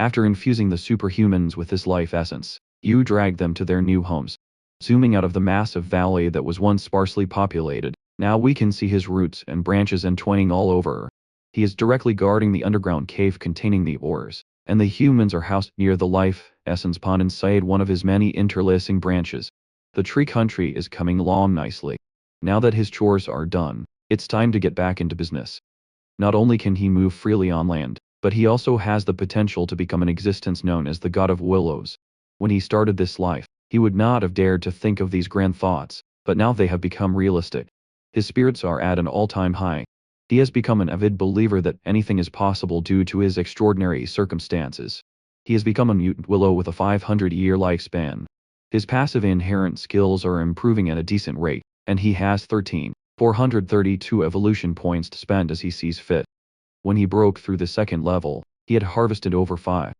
After infusing the superhumans with this life essence, Yu dragged them to their new homes. Zooming out of the massive valley that was once sparsely populated, now we can see his roots and branches entwining all over. He is directly guarding the underground cave containing the ores, and the humans are housed near the life essence pond inside one of his many interlacing branches. The tree country is coming along nicely. Now that his chores are done, it's time to get back into business. Not only can he move freely on land, but he also has the potential to become an existence known as the God of Willows. When he started this life, he would not have dared to think of these grand thoughts, but now they have become realistic. His spirits are at an all-time high. He has become an avid believer that anything is possible due to his extraordinary circumstances. He has become a mutant willow with a 500-year lifespan. His passive inherent skills are improving at a decent rate, and he has 13,432 evolution points to spend as he sees fit. When he broke through the second level, he had harvested over 50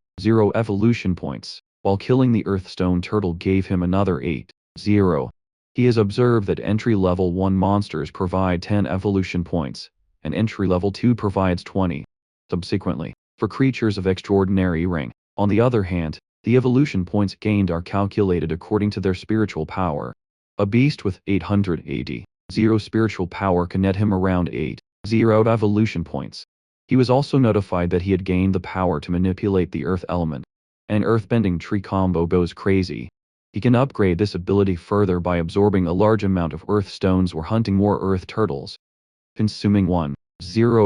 evolution points, while killing the Earthstone turtle gave him another 80. He has observed that entry-level 1 monsters provide 10 evolution points, and entry-level 2 provides 20. Subsequently, for creatures of extraordinary rank, on the other hand, the evolution points gained are calculated according to their spiritual power. A beast with 880 spiritual power can net him around 80 evolution points. He was also notified that he had gained the power to manipulate the earth element. An earthbending tree combo goes crazy. He can upgrade this ability further by absorbing a large amount of earth stones or hunting more earth turtles. Consuming 10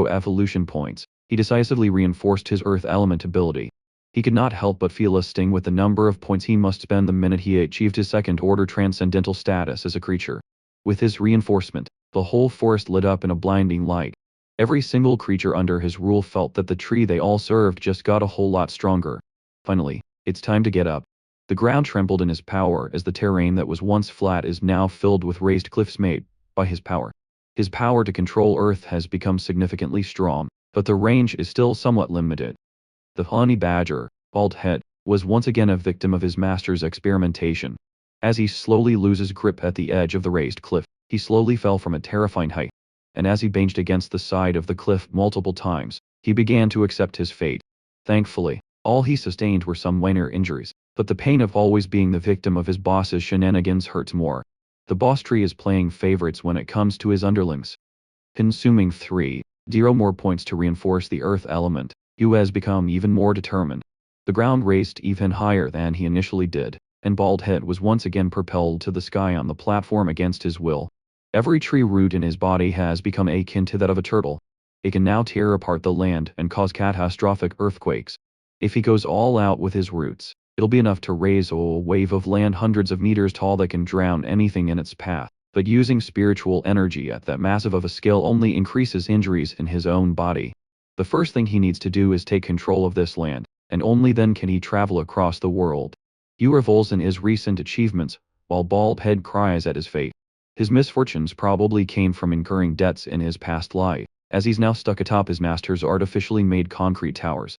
evolution points, he decisively reinforced his earth element ability. He could not help but feel a sting with the number of points he must spend the minute he achieved his second-order transcendental status as a creature. With his reinforcement, the whole forest lit up in a blinding light. Every single creature under his rule felt that the tree they all served just got a whole lot stronger. Finally, it's time to get up. The ground trembled in his power as the terrain that was once flat is now filled with raised cliffs made by his power. His power to control Earth has become significantly strong, but the range is still somewhat limited. The honey badger, Bald Head, was once again a victim of his master's experimentation. As he slowly loses grip at the edge of the raised cliff, he slowly fell from a terrifying height. And as he banged against the side of the cliff multiple times, he began to accept his fate. Thankfully, all he sustained were some minor injuries, but the pain of always being the victim of his boss's shenanigans hurts more. The boss tree is playing favorites when it comes to his underlings. Consuming 3 more points to reinforce the earth element, Yu has become even more determined. The ground raised even higher than he initially did, and Bald Head was once again propelled to the sky on the platform against his will. Every tree root in his body has become akin to that of a turtle. It can now tear apart the land and cause catastrophic earthquakes. If he goes all out with his roots, it'll be enough to raise a wave of land hundreds of meters tall that can drown anything in its path. But using spiritual energy at that massive of a scale only increases injuries in his own body. The first thing he needs to do is take control of this land, and only then can he travel across the world. Yu revels in his recent achievements, while Bald Head cries at his fate. His misfortunes probably came from incurring debts in his past life, as he's now stuck atop his master's artificially made concrete towers.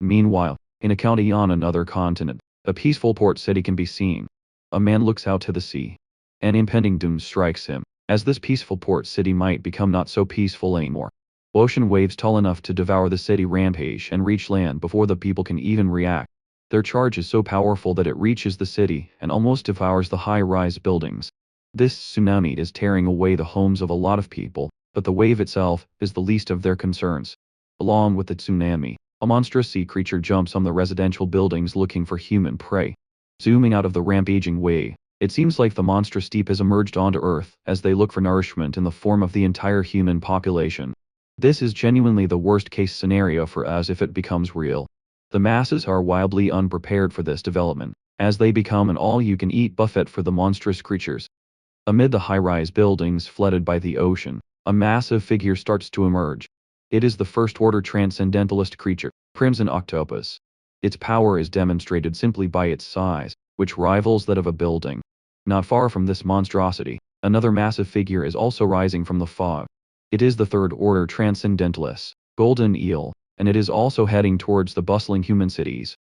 Meanwhile, in a county on another continent, a peaceful port city can be seen. A man looks out to the sea. An impending doom strikes him, as this peaceful port city might become not so peaceful anymore. Ocean waves tall enough to devour the city rampage and reach land before the people can even react. Their charge is so powerful that it reaches the city and almost devours the high-rise buildings. This tsunami is tearing away the homes of a lot of people, but the wave itself is the least of their concerns. Along with the tsunami, a monstrous sea creature jumps on the residential buildings looking for human prey. Zooming out of the rampaging wave, it seems like the monstrous deep has emerged onto Earth as they look for nourishment in the form of the entire human population. This is genuinely the worst-case scenario for us if it becomes real. The masses are wildly unprepared for this development, as they become an all-you-can-eat buffet for the monstrous creatures. Amid the high-rise buildings flooded by the ocean, a massive figure starts to emerge. It is the first-order transcendentalist creature, Crimson Octopus. Its power is demonstrated simply by its size, which rivals that of a building. Not far from this monstrosity, another massive figure is also rising from the fog. It is the third-order transcendentalist, Golden Eel, and it is also heading towards the bustling human cities.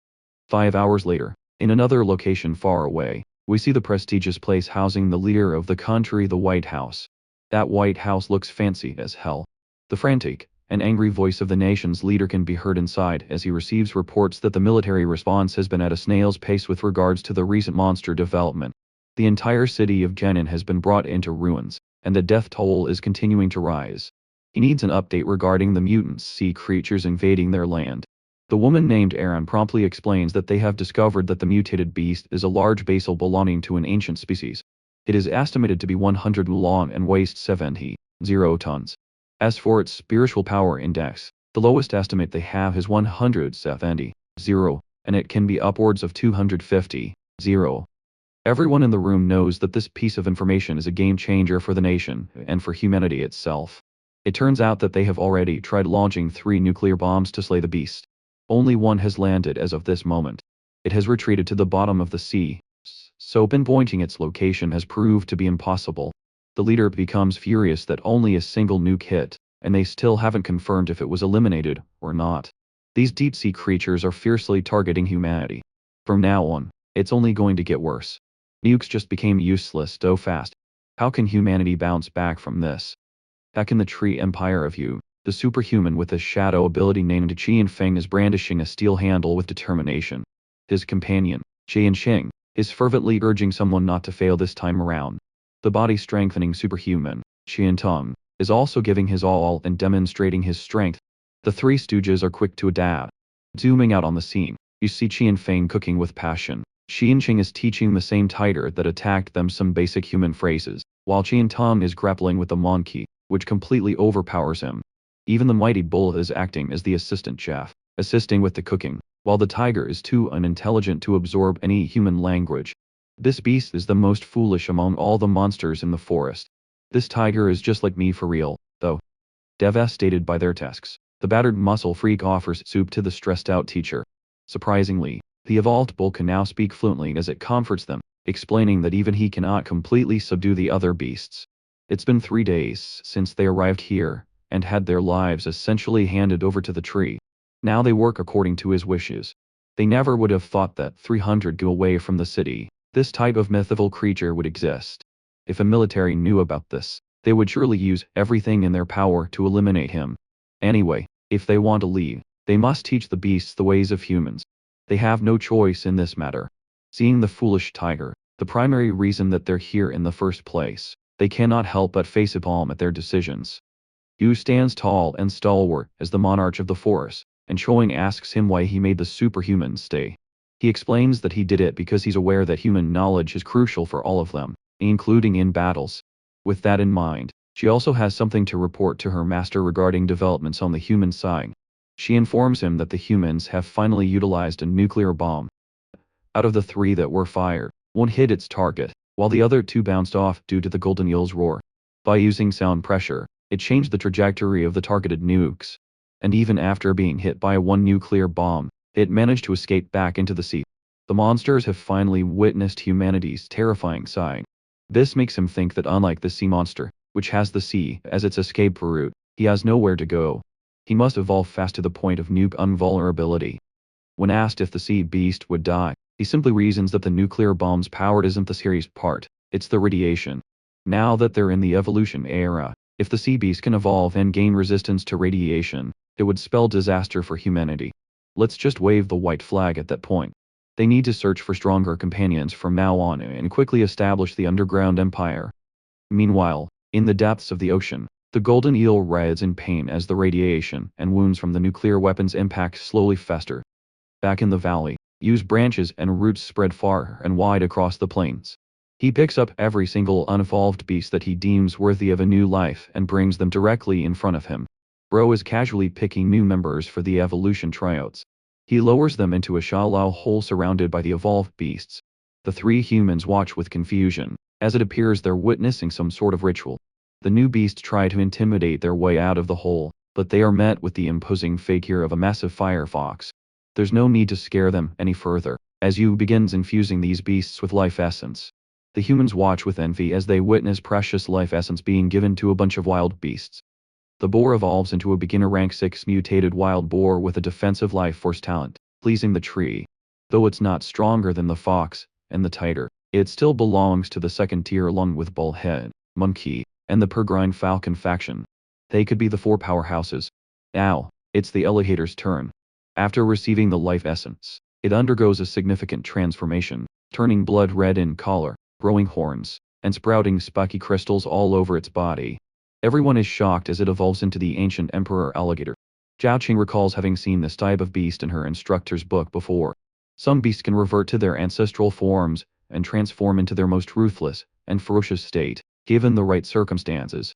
5 hours later, in another location far away, we see the prestigious place housing the leader of the country, the White House. That White House looks fancy as hell. The frantic, An angry voice of the nation's leader can be heard inside as he receives reports that the military response has been at a snail's pace with regards to the recent monster development. The entire city of Genin has been brought into ruins, and the death toll is continuing to rise. He needs an update regarding the mutant sea creatures invading their land. The woman named Aaron promptly explains that they have discovered that the mutated beast is a large basal belonging to an ancient species. It is estimated to be 100 long and weighs 70 tons. As for its spiritual power index, the lowest estimate they have is 170, and it can be upwards of 250. Everyone in the room knows that this piece of information is a game changer for the nation and for humanity itself. It turns out that they have already tried launching 3 nuclear bombs to slay the beast. Only one has landed as of this moment. It has retreated to the bottom of the sea, so pinpointing its location has proved to be impossible. The leader becomes furious that only a single nuke hit, and they still haven't confirmed if it was eliminated or not. These deep-sea creatures are fiercely targeting humanity. From now on, it's only going to get worse. Nukes just became useless so fast. How can humanity bounce back from this? Back in the Tree Empire of Yu, the superhuman with a shadow ability named Qian Feng is brandishing a steel handle with determination. His companion, Qian Xing, is fervently urging someone not to fail this time around. The body-strengthening superhuman, Qian Tong, is also giving his all and demonstrating his strength. The 3 stooges are quick to adapt. Zooming out on the scene, you see Qian Feng cooking with passion. Qian Xing is teaching the same tiger that attacked them some basic human phrases, while Qian Tong is grappling with the monkey, which completely overpowers him. Even the mighty bull is acting as the assistant chef, assisting with the cooking, while the tiger is too unintelligent to absorb any human language. This beast is the most foolish among all the monsters in the forest. This tiger is just like me for real, though. Devastated by their tasks, the battered muscle freak offers soup to the stressed-out teacher. Surprisingly, the evolved bull can now speak fluently as it comforts them, explaining that even he cannot completely subdue the other beasts. It's been 3 days since they arrived here, and had their lives essentially handed over to the tree. Now they work according to his wishes. They never would have thought that 300 go away from the city, this type of mythical creature would exist. If a military knew about this, they would surely use everything in their power to eliminate him. Anyway, if they want to leave, they must teach the beasts the ways of humans. They have no choice in this matter. Seeing the foolish tiger, the primary reason that they're here in the first place, they cannot help but face a palm at their decisions. Yu stands tall and stalwart as the monarch of the forest, and Choing asks him why he made the superhuman stay. He explains that he did it because he's aware that human knowledge is crucial for all of them, including in battles. With that in mind, she also has something to report to her master regarding developments on the human side. She informs him that the humans have finally utilized a nuclear bomb. Out of the 3 that were fired, 1 hit its target, while the other 2 bounced off due to the golden eel's roar. By using sound pressure, it changed the trajectory of the targeted nukes. And even after being hit by 1 nuclear bomb, it managed to escape back into the sea. The monsters have finally witnessed humanity's terrifying side. This makes him think that unlike the sea monster, which has the sea as its escape route, he has nowhere to go. He must evolve fast to the point of nuke invulnerability. When asked if the sea beast would die, he simply reasons that the nuclear bomb's power isn't the scariest part, it's the radiation. Now that they're in the evolution era, if the sea beast can evolve and gain resistance to radiation, it would spell disaster for humanity. Let's just wave the white flag at that point. They need to search for stronger companions from now on and quickly establish the underground empire. Meanwhile, in the depths of the ocean, the golden eel writhes in pain as the radiation and wounds from the nuclear weapon's impact slowly fester. Back in the valley, Yu's branches and roots spread far and wide across the plains. He picks up every single unevolved beast that he deems worthy of a new life and brings them directly in front of him. Bro is casually picking new members for the evolution tryouts. He lowers them into a shallow hole surrounded by the evolved beasts. The 3 humans watch with confusion, as it appears they're witnessing some sort of ritual. The new beasts try to intimidate their way out of the hole, but they are met with the imposing figure of a massive firefox. There's no need to scare them any further, as Yu begins infusing these beasts with life essence. The humans watch with envy as they witness precious life essence being given to a bunch of wild beasts. The boar evolves into a beginner rank 6 mutated wild boar with a defensive life force talent, pleasing the tree. Though it's not stronger than the fox and the tiger, it still belongs to the second tier along with bullhead, monkey, and the peregrine falcon faction. They could be the 4 powerhouses. Now, it's the alligator's turn. After receiving the life essence, it undergoes a significant transformation, turning blood red in color, growing horns, and sprouting spiky crystals all over its body. Everyone is shocked as it evolves into the ancient emperor alligator. Zhao Qing recalls having seen this type of beast in her instructor's book before. Some beasts can revert to their ancestral forms and transform into their most ruthless and ferocious state, given the right circumstances.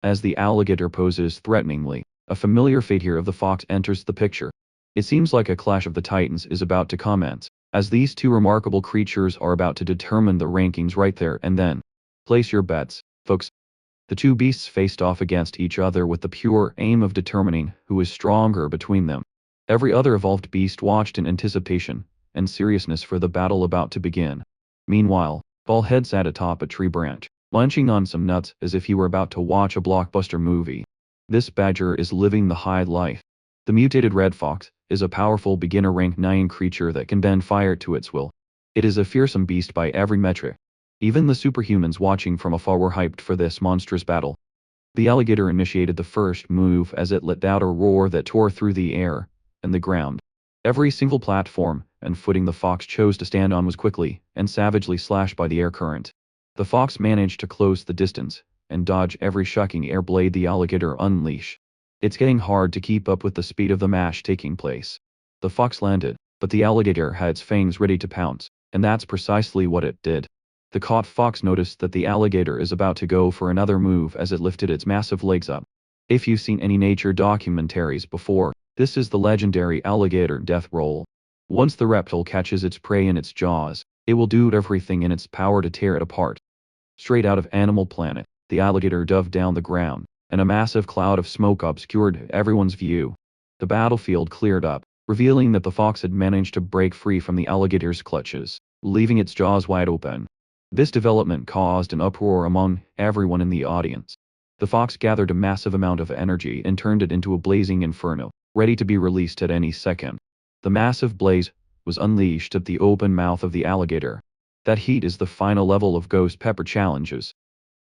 As the alligator poses threateningly, a familiar figure of the fox enters the picture. It seems like a clash of the titans is about to commence, as these two remarkable creatures are about to determine the rankings right there and then. Place your bets, folks. The two beasts faced off against each other with the pure aim of determining who is stronger between them. Every other evolved beast watched in anticipation and seriousness for the battle about to begin. Meanwhile, Ballhead sat atop a tree branch, munching on some nuts as if he were about to watch a blockbuster movie. This badger is living the high life. The mutated red fox is a powerful beginner rank 9 creature that can bend fire to its will. It is a fearsome beast by every metric. Even the superhumans watching from afar were hyped for this monstrous battle. The alligator initiated the first move as it let out a roar that tore through the air and the ground. Every single platform and footing the fox chose to stand on was quickly and savagely slashed by the air current. The fox managed to close the distance and dodge every shocking air blade the alligator unleashed. It's getting hard to keep up with the speed of the mash taking place. The fox landed, but the alligator had its fangs ready to pounce, and that's precisely what it did. The caught fox noticed that the alligator is about to go for another move as it lifted its massive legs up. If you've seen any nature documentaries before, this is the legendary alligator death roll. Once the reptile catches its prey in its jaws, it will do everything in its power to tear it apart. Straight out of Animal Planet, the alligator dove down the ground, and a massive cloud of smoke obscured everyone's view. The battlefield cleared up, revealing that the fox had managed to break free from the alligator's clutches, leaving its jaws wide open. This development caused an uproar among everyone in the audience. The fox gathered a massive amount of energy and turned it into a blazing inferno, ready to be released at any second. The massive blaze was unleashed at the open mouth of the alligator. That heat is the final level of ghost pepper challenges.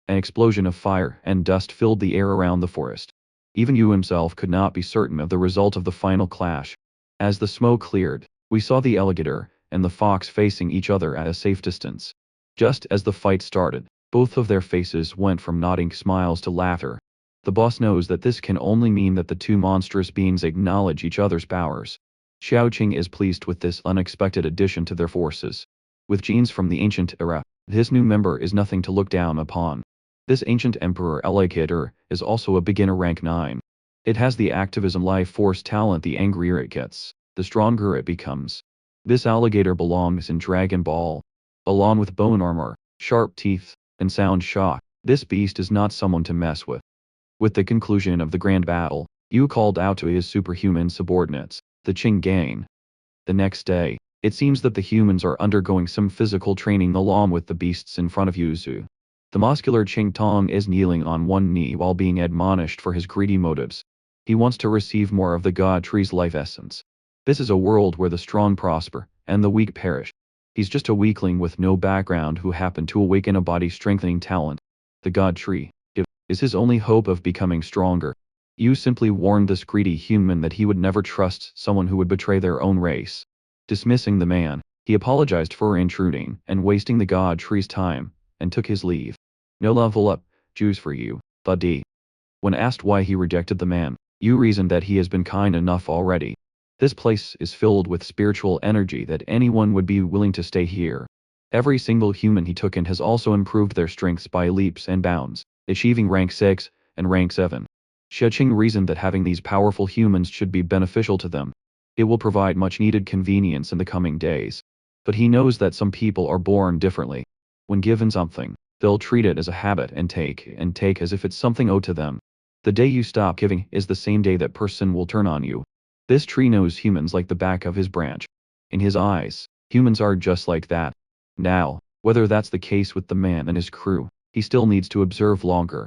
An explosion of fire and dust filled the air around the forest. Even Yu himself could not be certain of the result of the final clash. As the smoke cleared, we saw the alligator and the fox facing each other at a safe distance. Just as the fight started, both of their faces went from nodding smiles to laughter. The boss knows that this can only mean that the two monstrous beings acknowledge each other's powers. Xiao Qing is pleased with this unexpected addition to their forces. With genes from the ancient era, this new member is nothing to look down upon. This ancient emperor alligator is also a beginner rank 9. It has the activism life force talent. The angrier it gets, the stronger it becomes. This alligator belongs in Dragon Ball. Along with bone armor, sharp teeth, and sound shock, this beast is not someone to mess with. With the conclusion of the grand battle, Yu called out to his superhuman subordinates, the Qing gang. The next day, it seems that the humans are undergoing some physical training along with the beasts in front of Yuzu. The muscular Qing Tong is kneeling on one knee while being admonished for his greedy motives. He wants to receive more of the God Tree's life essence. This is a world where the strong prosper, and the weak perish. He's just a weakling with no background who happened to awaken a body-strengthening talent. The God Tree is his only hope of becoming stronger. Yu simply warned this greedy human that he would never trust someone who would betray their own race. Dismissing the man, he apologized for intruding and wasting the God Tree's time, and took his leave. No level up, Jews for you, buddy. When asked why he rejected the man, Yu reasoned that he has been kind enough already. This place is filled with spiritual energy that anyone would be willing to stay here. Every single human he took in has also improved their strengths by leaps and bounds, achieving rank 6 and rank 7. Xiaqing reasoned that having these powerful humans should be beneficial to them. It will provide much needed convenience in the coming days. But he knows that some people are born differently. When given something, they'll treat it as a habit and take as if it's something owed to them. The day you stop giving is the same day that person will turn on you. This tree knows humans like the back of his branch. In his eyes, humans are just like that. Now, whether that's the case with the man and his crew, he still needs to observe longer.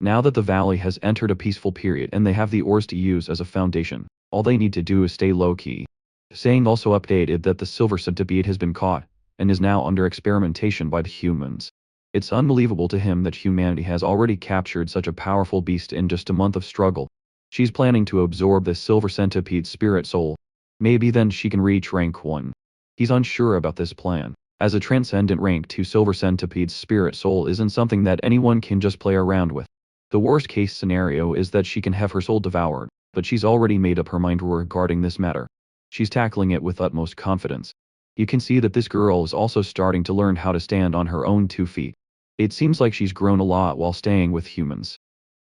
Now that the valley has entered a peaceful period and they have the ores to use as a foundation, all they need to do is stay low-key. Saying also updated that the silver centipede has been caught, and is now under experimentation by the humans. It's unbelievable to him that humanity has already captured such a powerful beast in just a month of struggle. She's planning to absorb the silver centipede's spirit soul. Maybe then she can reach rank 1. He's unsure about this plan, as a transcendent rank 2 silver centipede's spirit soul isn't something that anyone can just play around with. The worst case scenario is that she can have her soul devoured, but she's already made up her mind regarding this matter. She's tackling it with utmost confidence. You can see that this girl is also starting to learn how to stand on her own 2 feet. It seems like she's grown a lot while staying with humans.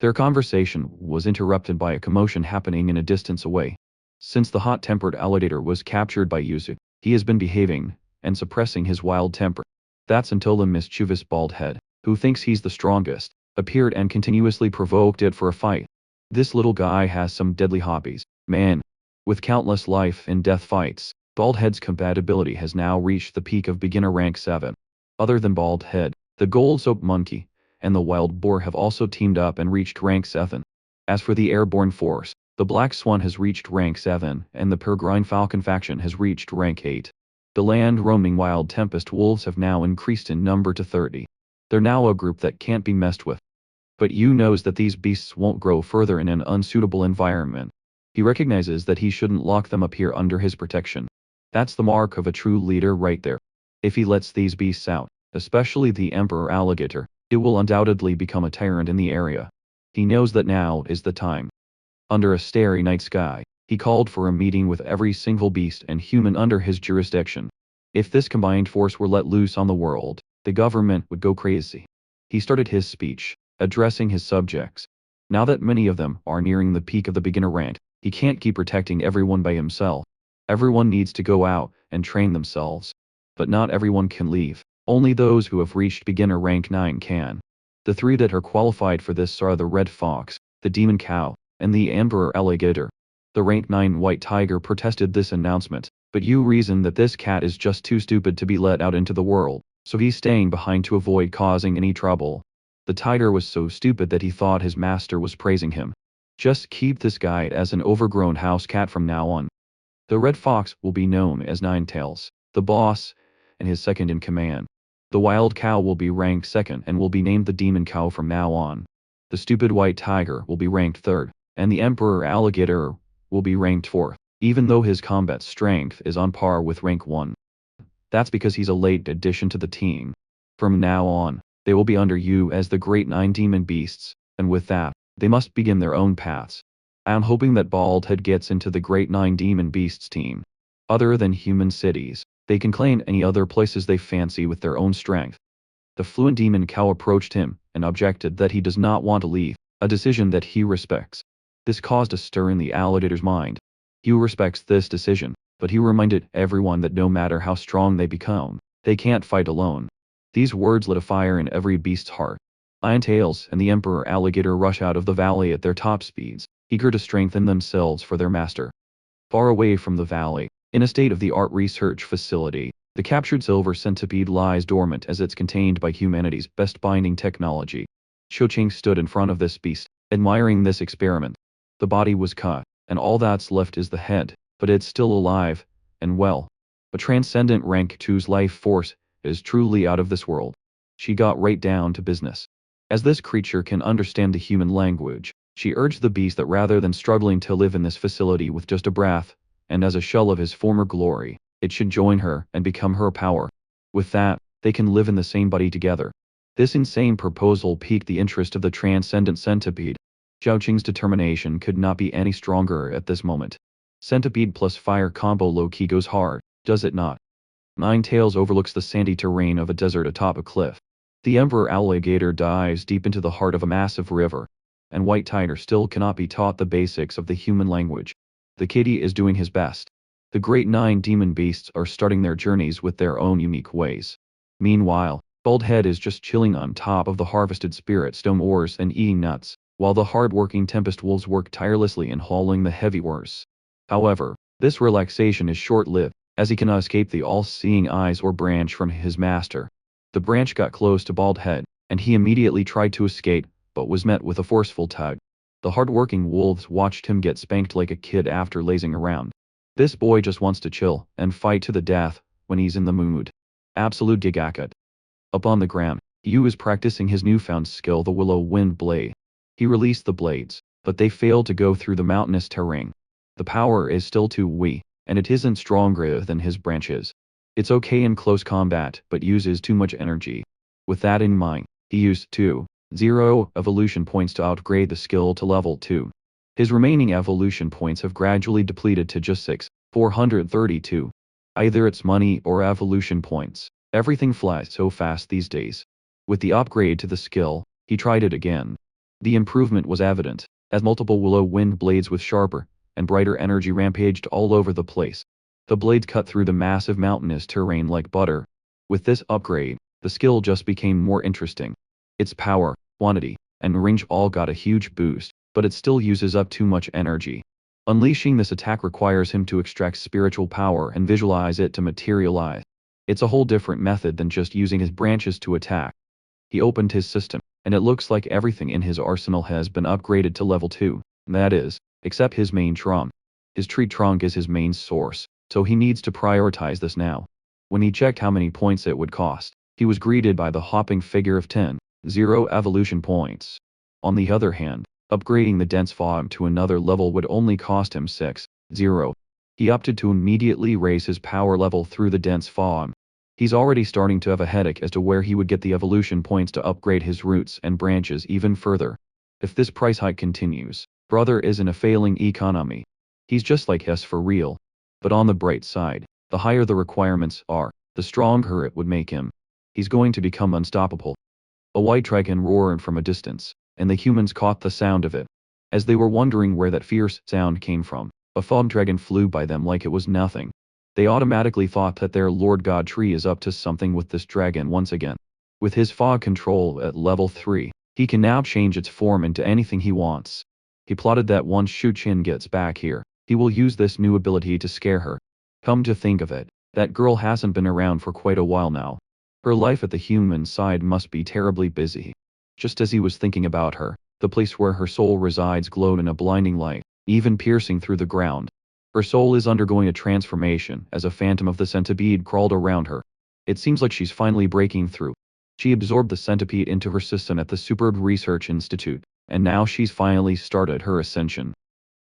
Their conversation was interrupted by a commotion happening in a distance away. Since the hot-tempered alligator was captured by Yuzu, he has been behaving and suppressing his wild temper. That's until the mischievous bald head, who thinks he's the strongest, appeared and continuously provoked it for a fight. This little guy has some deadly hobbies, man. With countless life and death fights, Baldhead's compatibility has now reached the peak of beginner rank 7. Other than Baldhead, the gold soap monkey and the wild boar have also teamed up and reached rank 7. As for the airborne force, the black swan has reached rank 7 and the peregrine falcon faction has reached rank 8. The land-roaming wild tempest wolves have now increased in number to 30. They're now a group that can't be messed with. But Yu knows that these beasts won't grow further in an unsuitable environment. He recognizes that he shouldn't lock them up here under his protection. That's the mark of a true leader right there. If he lets these beasts out, especially the emperor alligator, it will undoubtedly become a tyrant in the area. He knows that now is the time. Under a starry night sky, he called for a meeting with every single beast and human under his jurisdiction. If this combined force were let loose on the world, the government would go crazy. He started his speech, addressing his subjects. Now that many of them are nearing the peak of the beginner rank, he can't keep protecting everyone by himself. Everyone needs to go out and train themselves. But not everyone can leave. Only those who have reached beginner rank 9 can. The 3 that are qualified for this are the red fox, the demon cow, and the emperor alligator. The rank 9 white tiger protested this announcement, but Yu reasoned that this cat is just too stupid to be let out into the world, so he's staying behind to avoid causing any trouble. The tiger was so stupid that he thought his master was praising him. Just keep this guy as an overgrown house cat from now on. The red fox will be known as Ninetails, the boss, and his second in command. The wild cow will be ranked 2nd and will be named the demon cow from now on. The stupid white tiger will be ranked 3rd, and the emperor alligator will be ranked 4th, even though his combat strength is on par with rank 1. That's because he's a late addition to the team. From now on, they will be under you as the great 9 demon beasts, and with that, they must begin their own paths. I'm hoping that Baldhead gets into the great 9 demon beasts team. Other than human cities, they can claim any other places they fancy with their own strength. The fluent demon cow approached him and objected that he does not want to leave, a decision that he respects. This caused a stir in the alligator's mind. He respects this decision, but he reminded everyone that no matter how strong they become, they can't fight alone. These words lit a fire in every beast's heart. Ninetails and the emperor alligator rush out of the valley at their top speeds, eager to strengthen themselves for their master. Far away from the valley, in a state-of-the-art research facility, the captured silver centipede lies dormant as it's contained by humanity's best binding technology. Shoching stood in front of this beast, admiring this experiment. The body was cut, and all that's left is the head, but it's still alive, and well. A transcendent rank 2's life force is truly out of this world. She got right down to business. As this creature can understand the human language, she urged the beast that rather than struggling to live in this facility with just a breath, and as a shell of his former glory, it should join her and become her power. With that, they can live in the same body together. This insane proposal piqued the interest of the transcendent centipede. Zhao Qing's determination could not be any stronger at this moment. Centipede plus fire combo low-key goes hard, does it not? Ninetails overlooks the sandy terrain of a desert atop a cliff. The emperor alligator dives deep into the heart of a massive river. And white tiger still cannot be taught the basics of the human language. The kitty is doing his best. The great 9 demon beasts are starting their journeys with their own unique ways. Meanwhile, Baldhead is just chilling on top of the harvested spirit stone ores and eating nuts, while the hard-working tempest wolves work tirelessly in hauling the heavy ores. However, this relaxation is short-lived, as he cannot escape the all-seeing eyes or branch from his master. The branch got close to Baldhead, and he immediately tried to escape, but was met with a forceful tug. The hard-working wolves watched him get spanked like a kid after lazing around. This boy just wants to chill and fight to the death when he's in the mood. Absolute gigacut. Up on the ground, Yu is practicing his newfound skill, the willow wind blade. He released the blades, but they fail to go through the mountainous terrain. The power is still too weak, and it isn't stronger than his branches. It's okay in close combat, but uses too much energy. With that in mind, he used 2.0 evolution points to upgrade the skill to level 2. His remaining evolution points have gradually depleted to just 6,432. Either it's money or evolution points. Everything flies so fast these days. With the upgrade to the skill, he tried it again. The improvement was evident, as multiple willow wind blades with sharper and brighter energy rampaged all over the place. The blades cut through the massive mountainous terrain like butter. With this upgrade, the skill just became more interesting. Its power, quantity, and range all got a huge boost, but it still uses up too much energy. Unleashing this attack requires him to extract spiritual power and visualize it to materialize. It's a whole different method than just using his branches to attack. He opened his system, and it looks like everything in his arsenal has been upgraded to level 2, that is, except his main trunk. His tree trunk is his main source, so he needs to prioritize this now. When he checked how many points it would cost, he was greeted by the hopping figure of 10.0 evolution points. On the other hand, upgrading the dense fog to another level would only cost him 6.0. He opted to immediately raise his power level through the dense fog. He's already starting to have a headache as to where he would get the evolution points to upgrade his roots and branches even further. If this price hike continues, brother is in a failing economy. He's just like us for real. But on the bright side, the higher the requirements are, the stronger it would make him. He's going to become unstoppable. A white dragon roared from a distance, and the humans caught the sound of it. As they were wondering where that fierce sound came from, a fog dragon flew by them like it was nothing. They automatically thought that their Lord God tree is up to something with this dragon once again. With his fog control at level 3, he can now change its form into anything he wants. He plotted that once Shu-Chin gets back here, he will use this new ability to scare her. Come to think of it, that girl hasn't been around for quite a while now. Her life at the human side must be terribly busy. Just as he was thinking about her, the place where her soul resides glowed in a blinding light, even piercing through the ground. Her soul is undergoing a transformation as a phantom of the centipede crawled around her. It seems like she's finally breaking through. She absorbed the centipede into her system at the Superb Research Institute, and now she's finally started her ascension.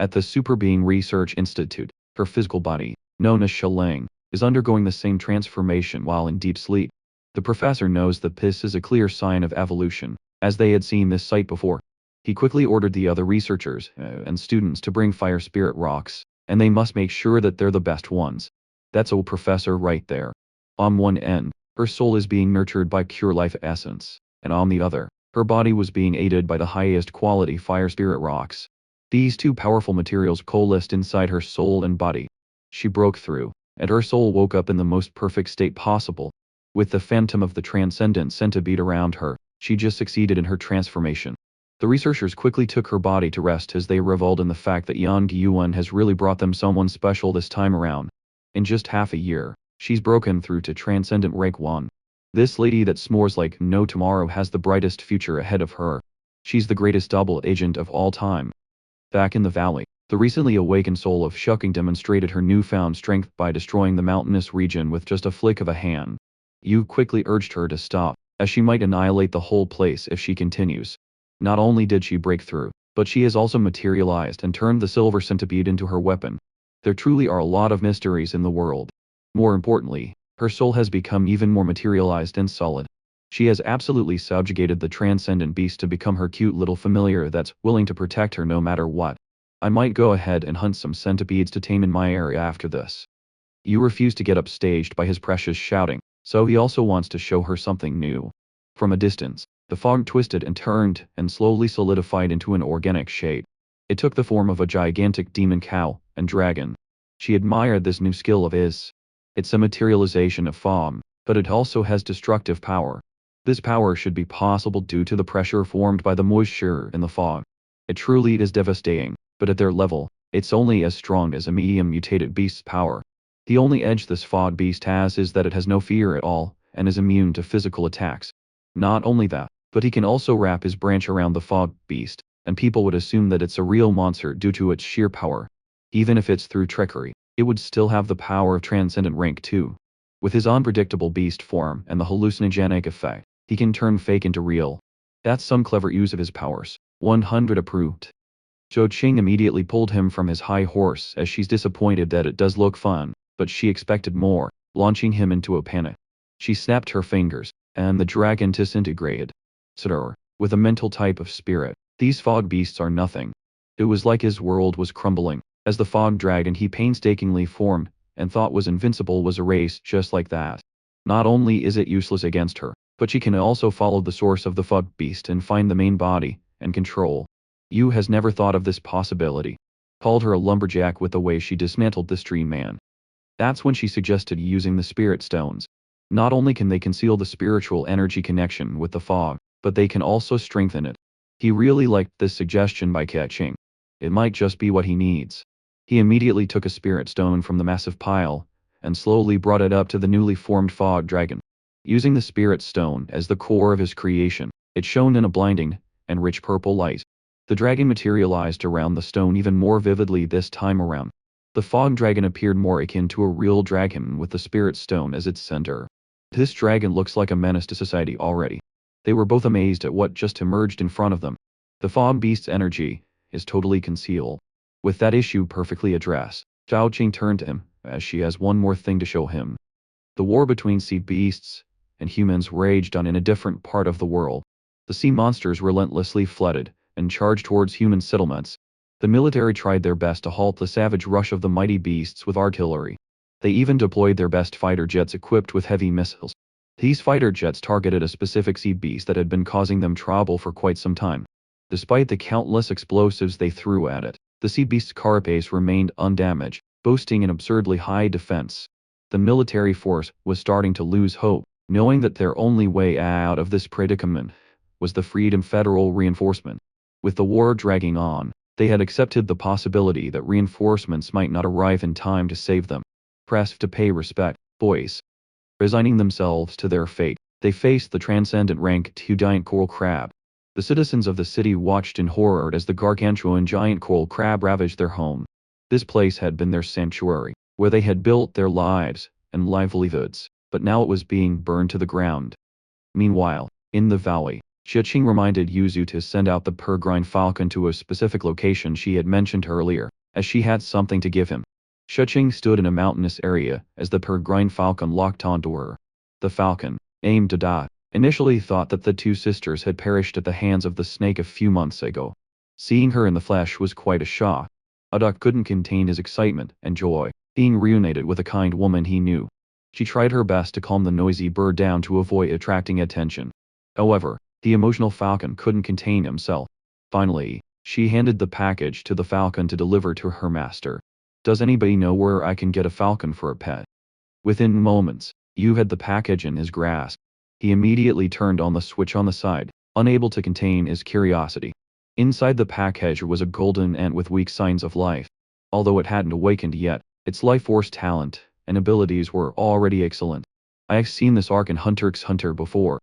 At the Super Being Research Institute, her physical body, known as Shalang, is undergoing the same transformation while in deep sleep. The professor knows that this is a clear sign of evolution, as they had seen this sight before. He quickly ordered the other researchers and students to bring fire spirit rocks, and they must make sure that they're the best ones. That's a professor right there. On one end, her soul is being nurtured by pure life essence, and on the other, her body was being aided by the highest quality fire spirit rocks. These two powerful materials coalesced inside her soul and body. She broke through, and her soul woke up in the most perfect state possible. With the phantom of the transcendent centipede around her, she just succeeded in her transformation. The researchers quickly took her body to rest as they reveled in the fact that Yang Yuan has really brought them someone special this time around. In just half a year, she's broken through to Transcendent Rank 1. This lady that s'mores like no tomorrow has the brightest future ahead of her. She's the greatest double agent of all time. Back in the valley, the recently awakened soul of Shuking demonstrated her newfound strength by destroying the mountainous region with just a flick of a hand. Yu quickly urged her to stop, as she might annihilate the whole place if she continues. Not only did she break through, but she has also materialized and turned the silver centipede into her weapon. There truly are a lot of mysteries in the world. More importantly, her soul has become even more materialized and solid. She has absolutely subjugated the transcendent beast to become her cute little familiar that's willing to protect her no matter what. I might go ahead and hunt some centipedes to tame in my area after this. Yu refused to get upstaged by his precious shouting, so he also wants to show her something new. From a distance, the fog twisted and turned and slowly solidified into an organic shape. It took the form of a gigantic demon cow and dragon. She admired this new skill of his. It's a materialization of fog, but it also has destructive power. This power should be possible due to the pressure formed by the moisture in the fog. It truly is devastating, but at their level, it's only as strong as a medium mutated beast's power. The only edge this fog beast has is that it has no fear at all, and is immune to physical attacks. Not only that, but he can also wrap his branch around the fog beast, and people would assume that it's a real monster due to its sheer power. Even if it's through trickery, it would still have the power of Transcendent Rank 2. With his unpredictable beast form and the hallucinogenic effect, he can turn fake into real. That's some clever use of his powers. 100 approved. Zhou Qing immediately pulled him from his high horse as she's disappointed that it does look fun, but she expected more, launching him into a panic. She snapped her fingers, and the dragon disintegrated. Sir, with a mental type of spirit, these fog beasts are nothing. It was like his world was crumbling, as the fog dragon he painstakingly formed and thought was invincible was erased just like that. Not only is it useless against her, but she can also follow the source of the fog beast and find the main body and control. Yu has never thought of this possibility. Called her a lumberjack with the way she dismantled the stream man. That's when she suggested using the spirit stones. Not only can they conceal the spiritual energy connection with the fog, but they can also strengthen it. He really liked this suggestion by Keqing. It might just be what he needs. He immediately took a spirit stone from the massive pile, and slowly brought it up to the newly formed fog dragon. Using the spirit stone as the core of his creation, it shone in a blinding and rich purple light. The dragon materialized around the stone even more vividly this time around. The fog dragon appeared more akin to a real dragon with the spirit stone as its center. This dragon looks like a menace to society already. They were both amazed at what just emerged in front of them. The fog beast's energy is totally concealed. With that issue perfectly addressed, Zhao Qing turned to him, as she has one more thing to show him. The war between sea beasts and humans raged on in a different part of the world. The sea monsters relentlessly flooded and charged towards human settlements. The military tried their best to halt the savage rush of the mighty beasts with artillery. They even deployed their best fighter jets equipped with heavy missiles. These fighter jets targeted a specific sea beast that had been causing them trouble for quite some time. Despite the countless explosives they threw at it, the sea beast's carapace remained undamaged, boasting an absurdly high defense. The military force was starting to lose hope, knowing that their only way out of this predicament was the Freedom Federal reinforcement. With the war dragging on, they had accepted the possibility that reinforcements might not arrive in time to save them. Pressed to pay respect, boys. Resigning themselves to their fate, they faced the transcendent rank 2 giant coral crab. The citizens of the city watched in horror as the gargantuan giant coral crab ravaged their home. This place had been their sanctuary, where they had built their lives and livelihoods, but now it was being burned to the ground. Meanwhile, in the valley, Keqing reminded Yuzu to send out the peregrine falcon to a specific location she had mentioned earlier, as she had something to give him. Keqing stood in a mountainous area as the peregrine falcon locked onto her. The falcon, aimed to die, initially thought that the two sisters had perished at the hands of the snake a few months ago. Seeing her in the flesh was quite a shock. A duck couldn't contain his excitement and joy, being reunited with a kind woman he knew. She tried her best to calm the noisy bird down to avoid attracting attention. However, the emotional falcon couldn't contain himself. Finally, she handed the package to the falcon to deliver to her master. Does anybody know where I can get a falcon for a pet? Within moments, Yu had the package in his grasp. He immediately turned on the switch on the side, unable to contain his curiosity. Inside the package was a golden ant with weak signs of life. Although it hadn't awakened yet, its life force talent and abilities were already excellent. I've seen this arc in Hunter x Hunter before.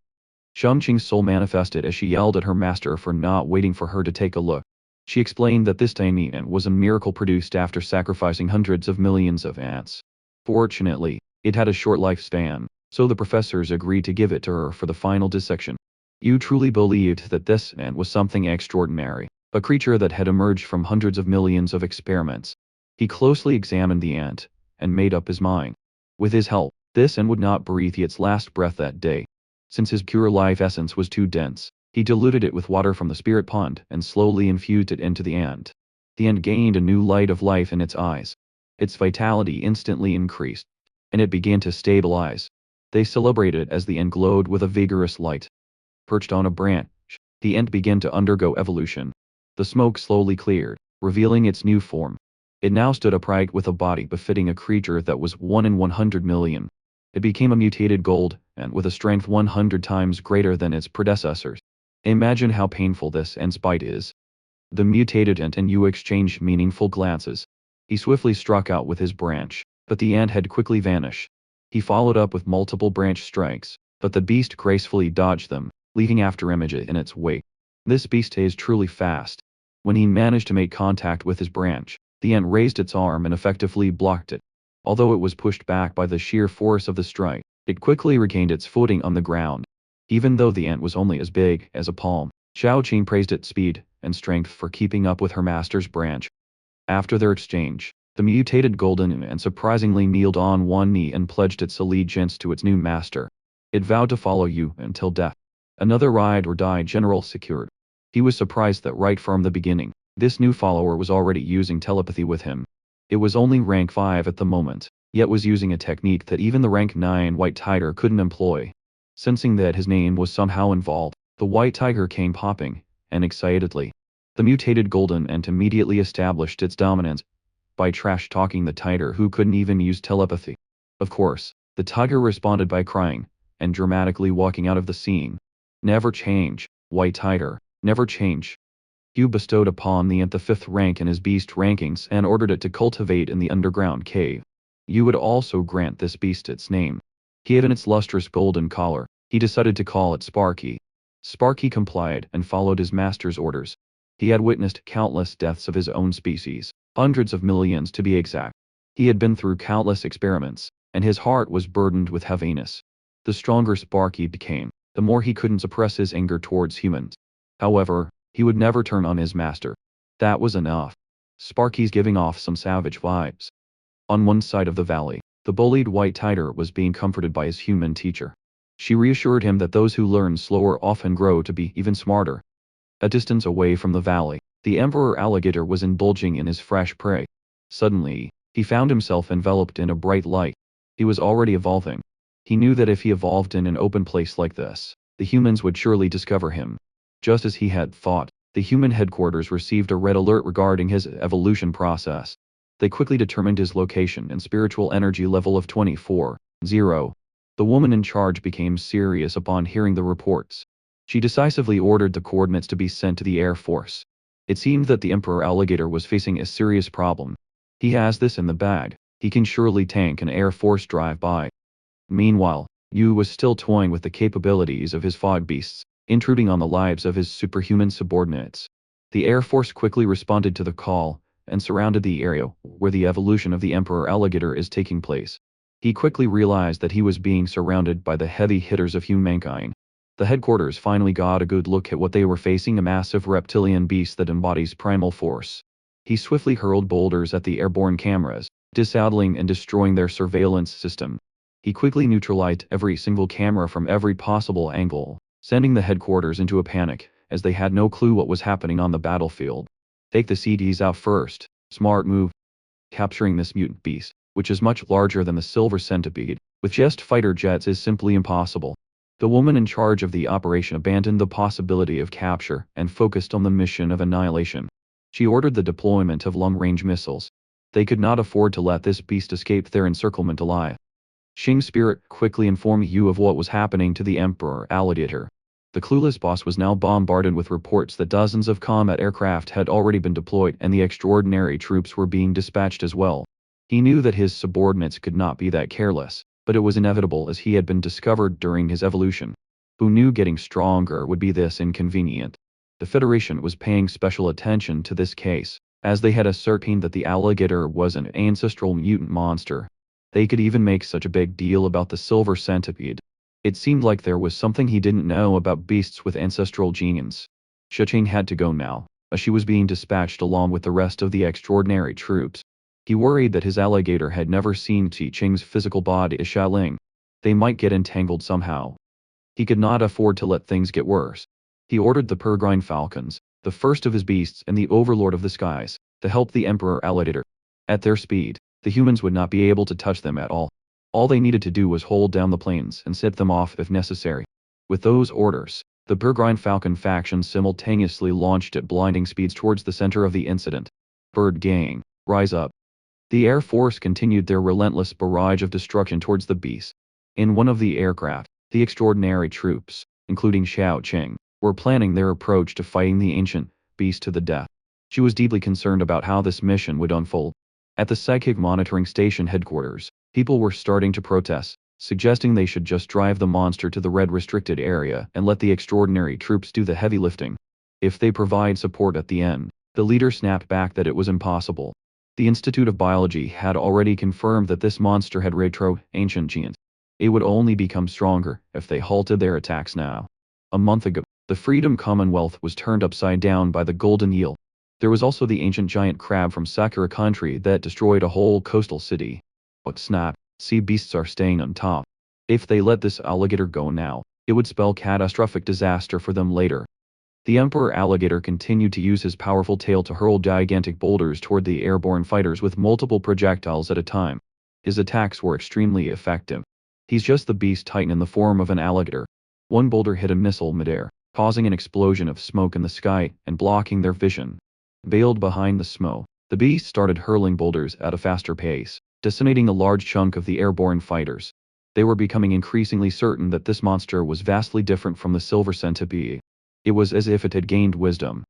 Shumqing's soul manifested as she yelled at her master for not waiting for her to take a look. She explained that this tiny ant was a miracle produced after sacrificing hundreds of millions of ants. Fortunately, it had a short lifespan, so the professors agreed to give it to her for the final dissection. Yu truly believed that this ant was something extraordinary, a creature that had emerged from hundreds of millions of experiments. He closely examined the ant, and made up his mind. With his help, this ant would not breathe its last breath that day. Since his pure life essence was too dense, he diluted it with water from the spirit pond and slowly infused it into the ant. The ant gained a new light of life in its eyes. Its vitality instantly increased, and it began to stabilize. They celebrated as the ant glowed with a vigorous light. Perched on a branch, the ant began to undergo evolution. The smoke slowly cleared, revealing its new form. It now stood upright with a body befitting a creature that was 1 in 100 million. It became a mutated gold, and with a strength 100 times greater than its predecessors. Imagine how painful this ant's bite is. The mutated ant and Yu exchanged meaningful glances. He swiftly struck out with his branch, but the ant had quickly vanished. He followed up with multiple branch strikes, but the beast gracefully dodged them, leaving after image in its wake. This beast is truly fast. When he managed to make contact with his branch, the ant raised its arm and effectively blocked it. Although it was pushed back by the sheer force of the strike, it quickly regained its footing on the ground. Even though the ant was only as big as a palm, Xiaoqing praised its speed and strength for keeping up with her master's branch. After their exchange, the mutated golden and surprisingly kneeled on one knee and pledged its allegiance to its new master. It vowed to follow you until death. Another ride or die general secured. He was surprised that right from the beginning, this new follower was already using telepathy with him. It was only rank 5 at the moment, yet was using a technique that even the rank 9 white tiger couldn't employ. Sensing that his name was somehow involved, the white tiger came popping, and excitedly. The mutated golden ant immediately established its dominance by trash-talking the tiger who couldn't even use telepathy. Of course, the tiger responded by crying, and dramatically walking out of the scene. Never change, white tiger, never change. Hugh bestowed upon the ant the 5th rank in his beast rankings and ordered it to cultivate in the underground cave. You would also grant this beast its name. Given its lustrous golden collar, he decided to call it Sparky. Sparky complied and followed his master's orders. He had witnessed countless deaths of his own species, hundreds of millions to be exact. He had been through countless experiments, and his heart was burdened with heaviness. The stronger Sparky became, the more he couldn't suppress his anger towards humans. However, he would never turn on his master. That was enough. Sparky's giving off some savage vibes. On one side of the valley, the bullied white tiger was being comforted by his human teacher. She reassured him that those who learn slower often grow to be even smarter. A distance away from the valley, the emperor alligator was indulging in his fresh prey. Suddenly, he found himself enveloped in a bright light. He was already evolving. He knew that if he evolved in an open place like this, the humans would surely discover him. Just as he had thought, the human headquarters received a red alert regarding his evolution process. They quickly determined his location and spiritual energy level of 24.0. The woman in charge became serious upon hearing the reports. She decisively ordered the coordinates to be sent to the Air Force. It seemed that the Emperor Alligator was facing a serious problem. He has this in the bag. He can surely tank an Air Force drive-by. Meanwhile, Yu was still toying with the capabilities of his fog beasts, intruding on the lives of his superhuman subordinates. The Air Force quickly responded to the call, and surrounded the area where the evolution of the Emperor Alligator is taking place. He quickly realized that he was being surrounded by the heavy hitters of humankind. The headquarters finally got a good look at what they were facing, a massive reptilian beast that embodies primal force. He swiftly hurled boulders at the airborne cameras, disabling and destroying their surveillance system. He quickly neutralized every single camera from every possible angle, sending the headquarters into a panic, as they had no clue what was happening on the battlefield. Take the CDs out first. Smart move. Capturing this mutant beast, which is much larger than the silver centipede, with just fighter jets is simply impossible. The woman in charge of the operation abandoned the possibility of capture and focused on the mission of annihilation. She ordered the deployment of long-range missiles. They could not afford to let this beast escape their encirclement alive. Xing's spirit quickly informed Yu of what was happening to the Emperor Alligator. The clueless boss was now bombarded with reports that dozens of combat aircraft had already been deployed and the extraordinary troops were being dispatched as well. He knew that his subordinates could not be that careless, but it was inevitable as he had been discovered during his evolution. Who knew getting stronger would be this inconvenient? The Federation was paying special attention to this case, as they had ascertained that the alligator was an ancestral mutant monster. They could even make such a big deal about the silver centipede. It seemed like there was something he didn't know about beasts with ancestral genes. Shiching had to go now, as she was being dispatched along with the rest of the extraordinary troops. He worried that his alligator had never seen Qi-Ching's physical body as Xiaoling. They might get entangled somehow. He could not afford to let things get worse. He ordered the peregrine falcons, the first of his beasts and the overlord of the skies, to help the Emperor Alligator. At their speed, the humans would not be able to touch them at all. All they needed to do was hold down the planes and set them off if necessary. With those orders, the peregrine falcon faction simultaneously launched at blinding speeds towards the center of the incident. Bird Gang, rise up. The Air Force continued their relentless barrage of destruction towards the beast. In one of the aircraft, the extraordinary troops, including Xiao Qing, were planning their approach to fighting the ancient beast to the death. She was deeply concerned about how this mission would unfold. At the psychic monitoring station headquarters, people were starting to protest, suggesting they should just drive the monster to the red restricted area and let the extraordinary troops do the heavy lifting. If they provide support at the end, the leader snapped back that it was impossible. The Institute of Biology had already confirmed that this monster had retro-ancient genes. It would only become stronger if they halted their attacks now. A month ago, The Freedom Commonwealth was turned upside down by the golden eel. There was also the ancient giant crab from Sakura country that destroyed a whole coastal city. But snap, sea beasts are staying on top. If they let this alligator go now, it would spell catastrophic disaster for them later. The emperor alligator continued to use his powerful tail to hurl gigantic boulders toward the airborne fighters with multiple projectiles at a time. His attacks were extremely effective. He's just the beast titan in the form of an alligator. One boulder hit a missile midair, causing an explosion of smoke in the sky and blocking their vision. Veiled behind the smoke, the beast started hurling boulders at a faster pace, decimating a large chunk of the airborne fighters. They were becoming increasingly certain that this monster was vastly different from the silver centipede. It was as if it had gained wisdom.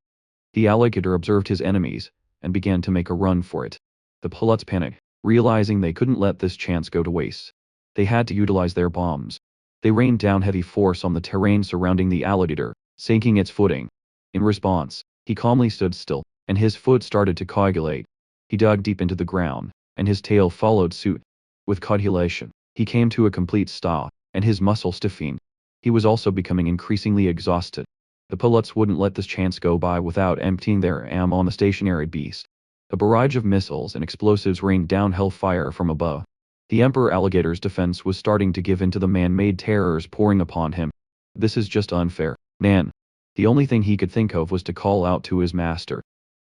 The alligator observed his enemies, and began to make a run for it. The pilots panicked, realizing they couldn't let this chance go to waste. They had to utilize their bombs. They rained down heavy force on the terrain surrounding the alligator, sinking its footing. In response, he calmly stood still, and his foot started to coagulate. He dug deep into the ground, and his tail followed suit. With coagulation, he came to a complete stop, and his muscles stiffened. He was also becoming increasingly exhausted. The pilots wouldn't let this chance go by without emptying their ammo on the stationary beast. A barrage of missiles and explosives rained down hellfire from above. The emperor alligator's defense was starting to give in to the man-made terrors pouring upon him. This is just unfair, man. The only thing he could think of was to call out to his master.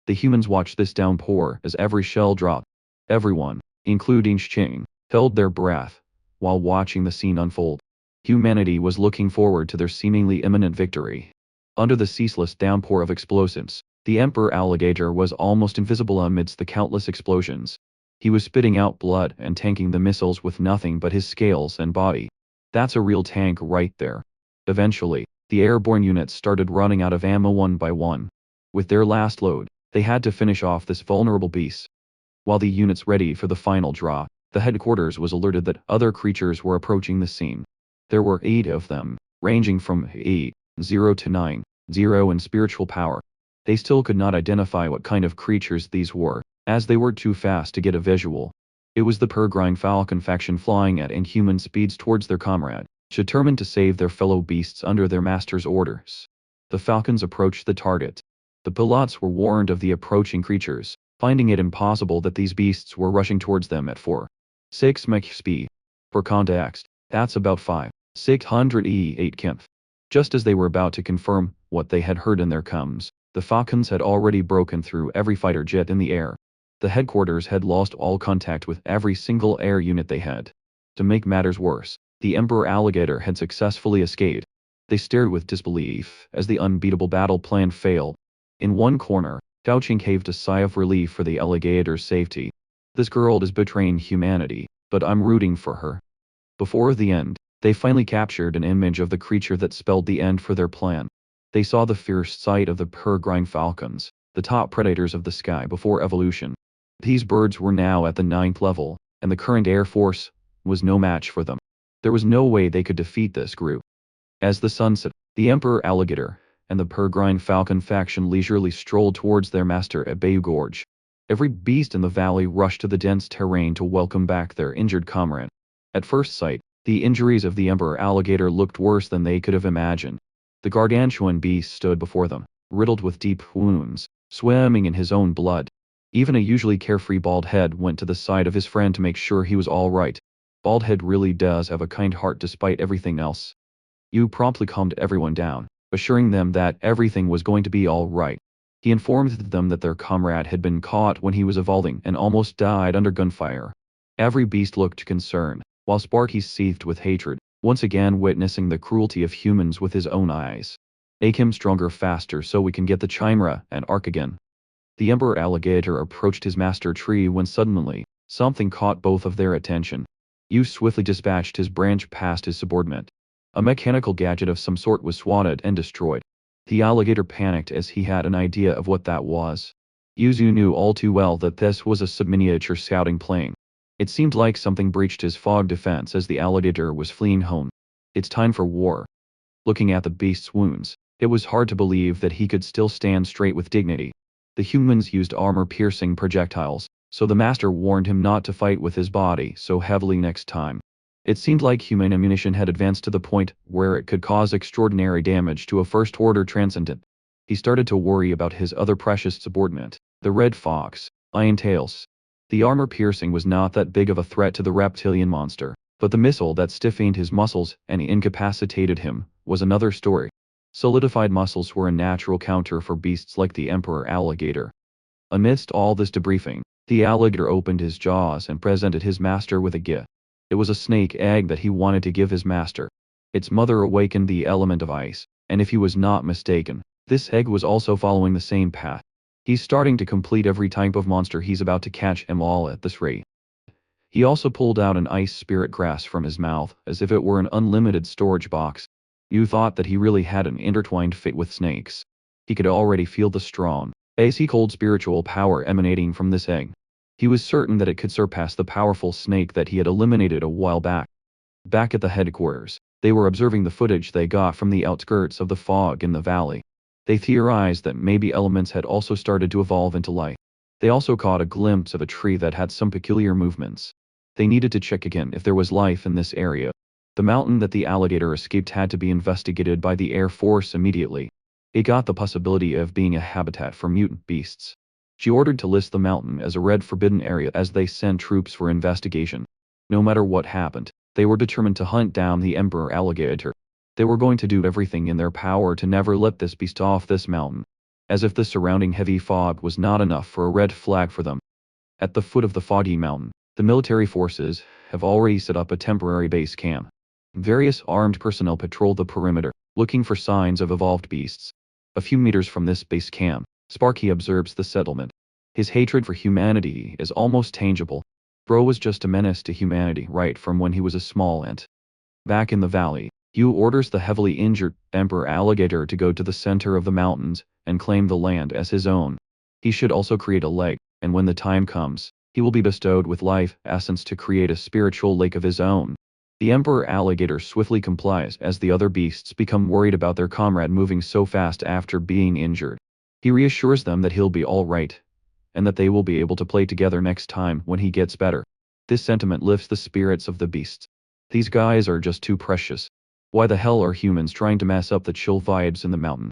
The humans watched this downpour as every shell dropped. Everyone, including Xing, held their breath while watching the scene unfold. Humanity was looking forward to their seemingly imminent victory. Under the ceaseless downpour of explosives, the emperor alligator was almost invisible amidst the countless explosions. He was spitting out blood and tanking the missiles with nothing but his scales and body. That's a real tank right there. Eventually, the airborne units started running out of ammo one by one. With their last load, they had to finish off this vulnerable beast. While the units ready for the final draw, the headquarters was alerted that other creatures were approaching the scene. There were 8 of them, ranging from 8, 0 to 9, 0 in spiritual power. They still could not identify what kind of creatures these were, as they were too fast to get a visual. It was the peregrine falcon faction flying at inhuman speeds towards their comrade, determined to save their fellow beasts under their master's orders. The falcons approached the target. The pilots were warned of the approaching creatures, finding it impossible that these beasts were rushing towards them at 4.6 Mach speed. For context, that's about 5,600 E8 kmph. Just as they were about to confirm what they had heard in their comms, the falcons had already broken through every fighter jet in the air. The headquarters had lost all contact with every single air unit they had. To make matters worse, the emperor alligator had successfully escaped. They stared with disbelief as the unbeatable battle plan failed. In one corner, Gao Qing heaved a sigh of relief for the alligator's safety. This girl is betraying humanity, but I'm rooting for her. Before the end, they finally captured an image of the creature that spelled the end for their plan. They saw the fierce sight of the peregrine falcons, the top predators of the sky before evolution. These birds were now at the 9th level, and the current Air Force was no match for them. There was no way they could defeat this group. As the sun set, the emperor alligator and the peregrine falcon faction leisurely strolled towards their master at Bayou Gorge. Every beast in the valley rushed to the dense terrain to welcome back their injured comrade. At first sight, the injuries of the emperor alligator looked worse than they could have imagined. The gargantuan beast stood before them, riddled with deep wounds, swimming in his own blood. Even a usually carefree Baldhead went to the side of his friend to make sure he was all right. Baldhead really does have a kind heart despite everything else. Yu promptly calmed everyone down, assuring them that everything was going to be all right. He informed them that their comrade had been caught when he was evolving and almost died under gunfire. Every beast looked concerned, while Sparky seethed with hatred, once again witnessing the cruelty of humans with his own eyes. Make him stronger faster so we can get the Chimera and Ark again. The emperor alligator approached his master tree when suddenly, something caught both of their attention. Yu swiftly dispatched his branch past his subordinate. A mechanical gadget of some sort was swatted and destroyed. The alligator panicked as he had an idea of what that was. Yuzu knew all too well that this was a subminiature scouting plane. It seemed like something breached his fog defense as the alligator was fleeing home. It's time for war. Looking at the beast's wounds, it was hard to believe that he could still stand straight with dignity. The humans used armor-piercing projectiles, so the master warned him not to fight with his body so heavily next time. It seemed like human ammunition had advanced to the point where it could cause extraordinary damage to a first-order transcendent. He started to worry about his other precious subordinate, the Red Fox, Iron Tails. The armor-piercing was not that big of a threat to the reptilian monster, but the missile that stiffened his muscles and incapacitated him was another story. Solidified muscles were a natural counter for beasts like the Emperor Alligator. Amidst all this debriefing, the alligator opened his jaws and presented his master with a gift. It was a snake egg that he wanted to give his master. Its mother awakened the element of ice, and if he was not mistaken, this egg was also following the same path. He's starting to complete every type of monster he's about to catch them all at this rate. He also pulled out an ice spirit grass from his mouth, as if it were an unlimited storage box. You thought that he really had an intertwined fate with snakes. He could already feel the strong, icy cold spiritual power emanating from this egg. He was certain that it could surpass the powerful snake that he had eliminated a while back. Back at the headquarters, they were observing the footage they got from the outskirts of the fog in the valley. They theorized that maybe elements had also started to evolve into life. They also caught a glimpse of a tree that had some peculiar movements. They needed to check again if there was life in this area. The mountain that the alligator escaped had to be investigated by the Air Force immediately. It got the possibility of being a habitat for mutant beasts. She ordered to list the mountain as a red forbidden area as they sent troops for investigation. No matter what happened, they were determined to hunt down the Emperor Alligator. They were going to do everything in their power to never let this beast off this mountain. As if the surrounding heavy fog was not enough for a red flag for them. At the foot of the foggy mountain, the military forces have already set up a temporary base camp. Various armed personnel patrol the perimeter, looking for signs of evolved beasts. A few meters from this base camp, Sparky observes the settlement. His hatred for humanity is almost tangible. Bro was just a menace to humanity right from when he was a small ant. Back in the valley, Hugh orders the heavily injured Emperor Alligator to go to the center of the mountains and claim the land as his own. He should also create a lake, and when the time comes, he will be bestowed with life essence to create a spiritual lake of his own. The Emperor Alligator swiftly complies as the other beasts become worried about their comrade moving so fast after being injured. He reassures them that he'll be all right, and that they will be able to play together next time when he gets better. This sentiment lifts the spirits of the beasts. These guys are just too precious. Why the hell are humans trying to mess up the chill vibes in the mountain?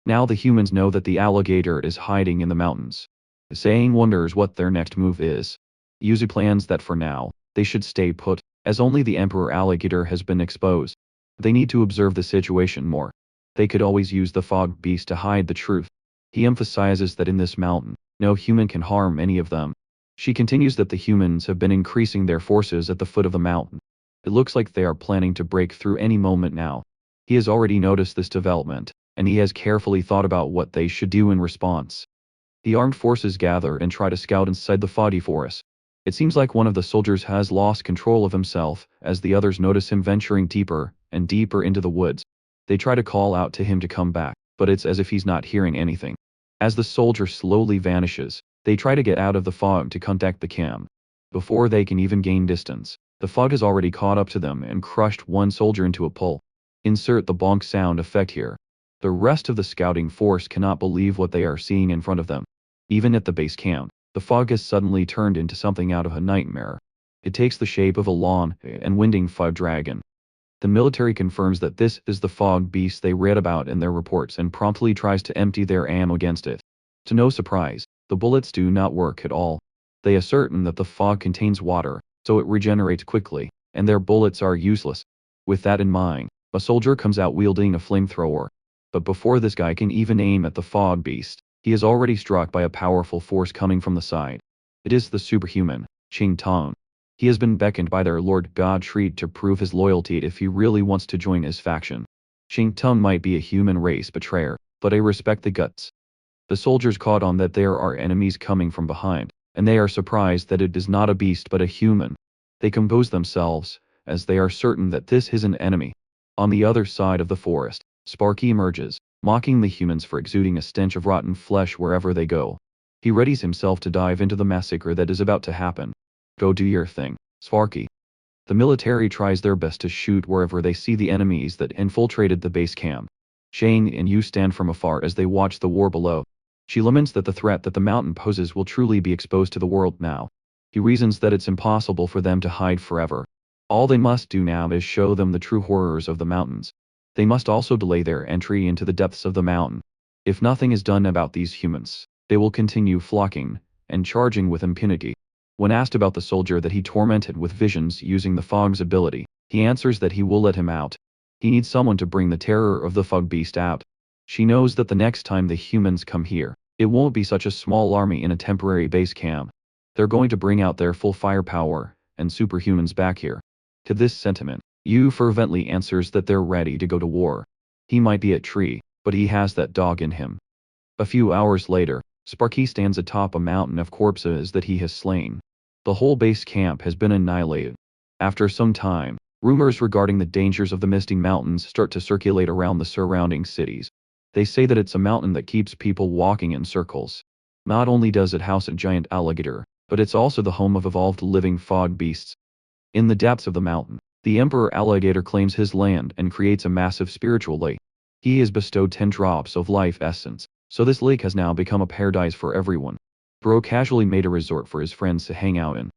Now the humans know that the alligator is hiding in the mountains. Saying wonders what their next move is. Yuzu plans that for now, they should stay put, as only the Emperor Alligator has been exposed. They need to observe the situation more. They could always use the fog beast to hide the truth. He emphasizes that in this mountain, no human can harm any of them. She continues that the humans have been increasing their forces at the foot of the mountain. It looks like they are planning to break through any moment now. He has already noticed this development, and he has carefully thought about what they should do in response. The armed forces gather and try to scout inside the foggy forest. It seems like one of the soldiers has lost control of himself, as the others notice him venturing deeper and deeper into the woods. They try to call out to him to come back, but it's as if he's not hearing anything. As the soldier slowly vanishes, they try to get out of the fog to contact the camp. Before they can even gain distance, the fog has already caught up to them and crushed one soldier into a pulp. Insert the bonk sound effect here. The rest of the scouting force cannot believe what they are seeing in front of them. Even at the base camp, the fog has suddenly turned into something out of a nightmare. It takes the shape of a long and winding fog dragon. The military confirms that this is the fog beast they read about in their reports and promptly tries to empty their ammo against it. To no surprise, the bullets do not work at all. They ascertain that the fog contains water, so it regenerates quickly, and their bullets are useless. With that in mind, a soldier comes out wielding a flamethrower. But before this guy can even aim at the fog beast, he is already struck by a powerful force coming from the side. It is the superhuman, Ching Tong. He has been beckoned by their Lord God Shri to prove his loyalty if he really wants to join his faction. Ching Tong might be a human race betrayer, but I respect the guts. The soldiers caught on that there are enemies coming from behind, and they are surprised that it is not a beast but a human. They compose themselves, as they are certain that this is an enemy. On the other side of the forest, Sparky emerges, mocking the humans for exuding a stench of rotten flesh wherever they go. He readies himself to dive into the massacre that is about to happen. Go do your thing, Sparky. The military tries their best to shoot wherever they see the enemies that infiltrated the base camp. Shane and Yu stand from afar as they watch the war below. She laments that the threat that the mountain poses will truly be exposed to the world now. He reasons that it's impossible for them to hide forever. All they must do now is show them the true horrors of the mountains. They must also delay their entry into the depths of the mountain. If nothing is done about these humans, they will continue flocking and charging with impunity. When asked about the soldier that he tormented with visions using the fog's ability, he answers that he will let him out. He needs someone to bring the terror of the fog beast out. She knows that the next time the humans come here, it won't be such a small army in a temporary base camp. They're going to bring out their full firepower and superhumans back here. To this sentiment, Yu fervently answers that they're ready to go to war. He might be a tree, but he has that dog in him. A few hours later, Sparky stands atop a mountain of corpses that he has slain. The whole base camp has been annihilated. After some time, rumors regarding the dangers of the Misty Mountains start to circulate around the surrounding cities. They say that it's a mountain that keeps people walking in circles. Not only does it house a giant alligator, but it's also the home of evolved living fog beasts. In the depths of the mountain, the Emperor Alligator claims his land and creates a massive spiritual lake. He has bestowed 10 drops of life essence, so this lake has now become a paradise for everyone. Bro casually made a resort for his friends to hang out in.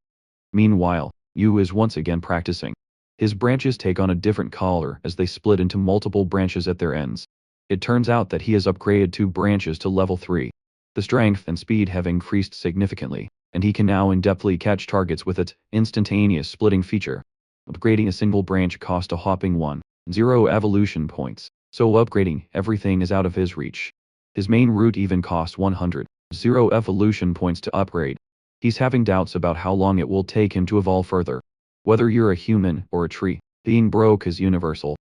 Meanwhile, Yu is once again practicing. His branches take on a different color as they split into multiple branches at their ends. It turns out that he has upgraded 2 branches to level 3. The strength and speed have increased significantly, and he can now in-depthly catch targets with its instantaneous splitting feature. Upgrading a single branch cost a whopping 1.0 evolution points, so upgrading everything is out of his reach. His main route even costs 100.0 evolution points to upgrade. He's having doubts about how long it will take him to evolve further. Whether you're a human or a tree, being broke is universal.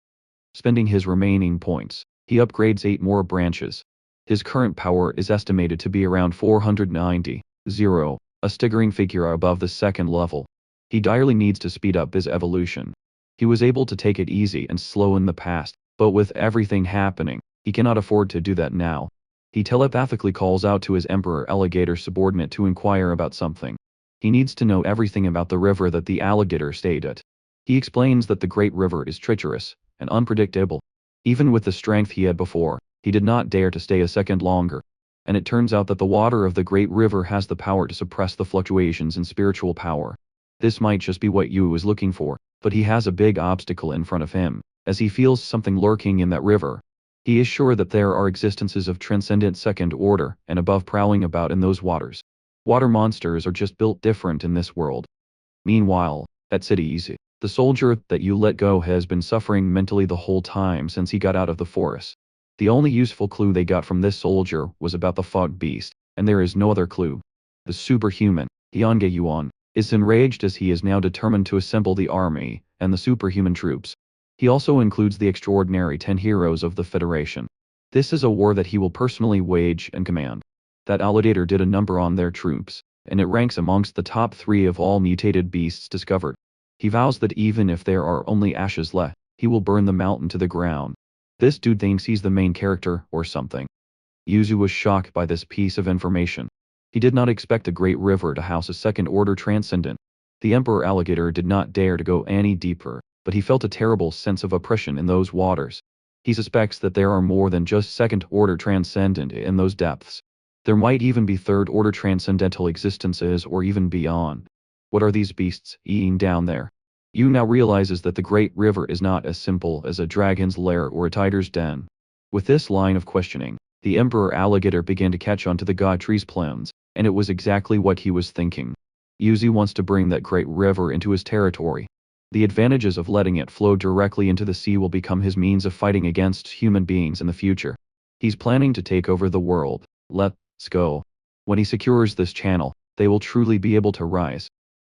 Spending his remaining points, he upgrades 8 more branches. His current power is estimated to be around 490.0, a staggering figure above the 2nd level. He direly needs to speed up his evolution. He was able to take it easy and slow in the past, but with everything happening, he cannot afford to do that now. He telepathically calls out to his Emperor Alligator subordinate to inquire about something. He needs to know everything about the river that the alligator stayed at. He explains that the Great River is treacherous and unpredictable. Even with the strength he had before, he did not dare to stay a second longer. And it turns out that the water of the Great River has the power to suppress the fluctuations in spiritual power. This might just be what Yu was looking for, but he has a big obstacle in front of him, as he feels something lurking in that river. He is sure that there are existences of transcendent second order and above prowling about in those waters. Water monsters are just built different in this world. Meanwhile, at cities, the soldier that you let go has been suffering mentally the whole time since he got out of the forest. The only useful clue they got from this soldier was about the fog beast, and there is no other clue. The superhuman, Hyunga Yuan, is enraged as he is now determined to assemble the army and the superhuman troops. He also includes the extraordinary 10 heroes of the Federation. This is a war that he will personally wage and command. That alligator did a number on their troops, and it ranks amongst the top 3 of all mutated beasts discovered. He vows that even if there are only ashes left, he will burn the mountain to the ground. This dude thinks he's the main character or something. Yuzu was shocked by this piece of information. He did not expect a great river to house a second-order transcendent. The Emperor Alligator did not dare to go any deeper, but he felt a terrible sense of oppression in those waters. He suspects that there are more than just second-order transcendent in those depths. There might even be third-order transcendental existences or even beyond. What are these beasts eating down there? Yu now realizes that the Great River is not as simple as a dragon's lair or a tiger's den. With this line of questioning, the Emperor Alligator began to catch on to the god tree's plans, and it was exactly what he was thinking. Yuzu wants to bring that Great River into his territory. The advantages of letting it flow directly into the sea will become his means of fighting against human beings in the future. He's planning to take over the world. Let's go. When he secures this channel, they will truly be able to rise.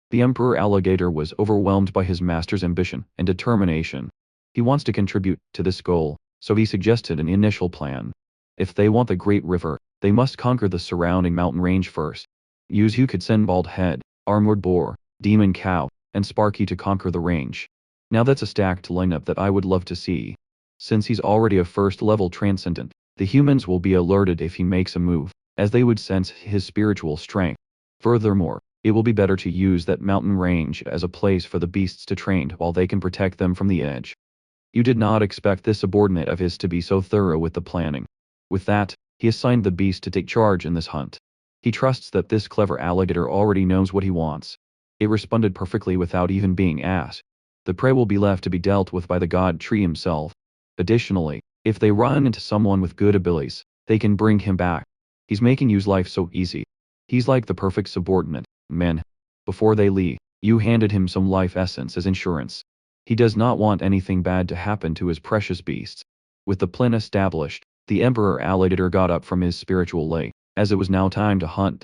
The Emperor Alligator was overwhelmed by his master's ambition and determination. He wants to contribute to this goal, so he suggested an initial plan. If they want the Great River, they must conquer the surrounding mountain range first. Yuzu could send Bald Head, Armored Boar, Demon Cow, and Sparky to conquer the range. Now that's a stacked lineup that I would love to see. Since he's already a first-level transcendent, the humans will be alerted if he makes a move, as they would sense his spiritual strength. Furthermore, it will be better to use that mountain range as a place for the beasts to train while they can protect them from the edge. You did not expect this subordinate of his to be so thorough with the planning. With that, he assigned the beast to take charge in this hunt. He trusts that this clever alligator already knows what he wants. It responded perfectly without even being asked. The prey will be left to be dealt with by the god tree himself. Additionally, if they run into someone with good abilities, they can bring him back. He's making Yu's life so easy. He's like the perfect subordinate, men. Before they leave, Yu handed him some life essence as insurance. He does not want anything bad to happen to his precious beasts. With the plan established, the Emperor Alligator got up from his spiritual lay, as it was now time to hunt.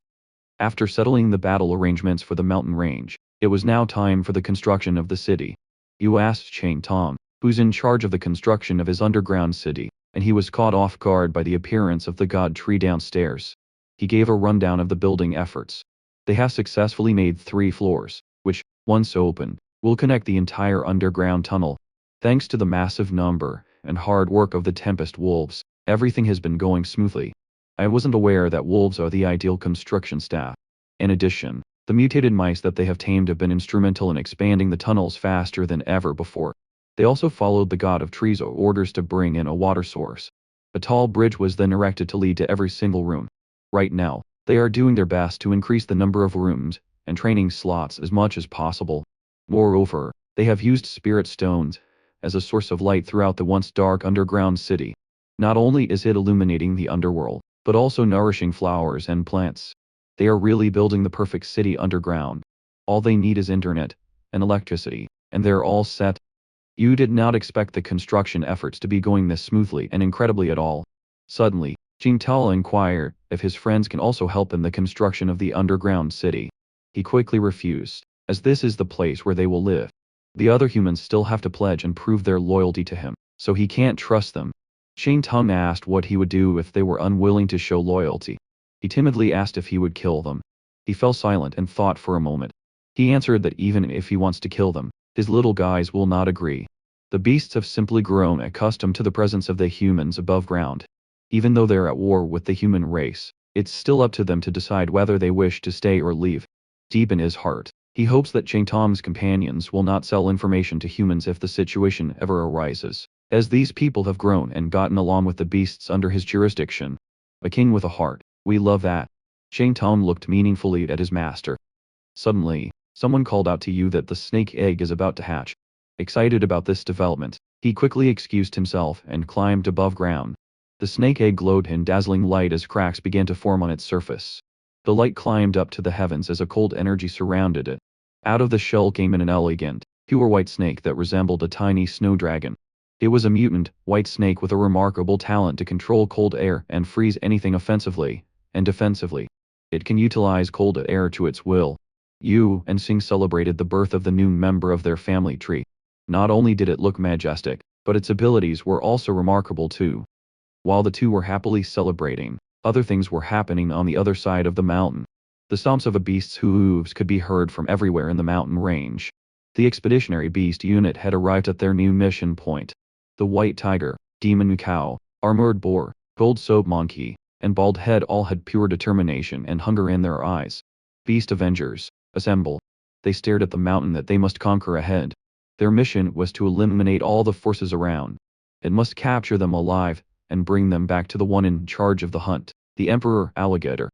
After settling the battle arrangements for the mountain range, it was now time for the construction of the city. Yu asked Chang Tong, who's in charge of the construction of his underground city, and he was caught off guard by the appearance of the god tree downstairs. He gave a rundown of the building efforts. They have successfully made 3 floors, which, once open, will connect the entire underground tunnel. Thanks to the massive number and hard work of the Tempest Wolves, everything has been going smoothly. I wasn't aware that wolves are the ideal construction staff. In addition, the mutated mice that they have tamed have been instrumental in expanding the tunnels faster than ever before. They also followed the god of trees' orders to bring in a water source. A tall bridge was then erected to lead to every single room. Right now, they are doing their best to increase the number of rooms and training slots as much as possible. Moreover, they have used spirit stones as a source of light throughout the once dark underground city. Not only is it illuminating the underworld, but also nourishing flowers and plants. They are really building the perfect city underground. All they need is internet and electricity, and they're all set. Yu did not expect the construction efforts to be going this smoothly and incredibly at all. Suddenly, Jing Tao inquired if his friends can also help in the construction of the underground city. He quickly refused, as this is the place where they will live. The other humans still have to pledge and prove their loyalty to him, so he can't trust them. Shang Tung asked what he would do if they were unwilling to show loyalty. He timidly asked if he would kill them. He fell silent and thought for a moment. He answered that even if he wants to kill them, his little guys will not agree. The beasts have simply grown accustomed to the presence of the humans above ground. Even though they're at war with the human race, it's still up to them to decide whether they wish to stay or leave. Deep in his heart, he hopes that Chang Tong's companions will not sell information to humans if the situation ever arises, as these people have grown and gotten along with the beasts under his jurisdiction. A king with a heart, we love that. Chang Tong looked meaningfully at his master. Suddenly, someone called out to Yu that the snake egg is about to hatch. Excited about this development, he quickly excused himself and climbed above ground. The snake egg glowed in dazzling light as cracks began to form on its surface. The light climbed up to the heavens as a cold energy surrounded it. Out of the shell came an elegant, pure white snake that resembled a tiny snow dragon. It was a mutant, white snake with a remarkable talent to control cold air and freeze anything offensively and defensively. It can utilize cold air to its will. Yu and Sing celebrated the birth of the new member of their family tree. Not only did it look majestic, but its abilities were also remarkable too. While the two were happily celebrating, other things were happening on the other side of the mountain. The stomps of a beast's hooves could be heard from everywhere in the mountain range. The expeditionary beast unit had arrived at their new mission point. The white tiger, demon cow, armored boar, gold soap monkey, and bald head all had pure determination and hunger in their eyes. Beast Avengers, assemble. They stared at the mountain that they must conquer ahead. Their mission was to eliminate all the forces around. It must capture them alive and bring them back to the one in charge of the hunt, the Emperor Alligator.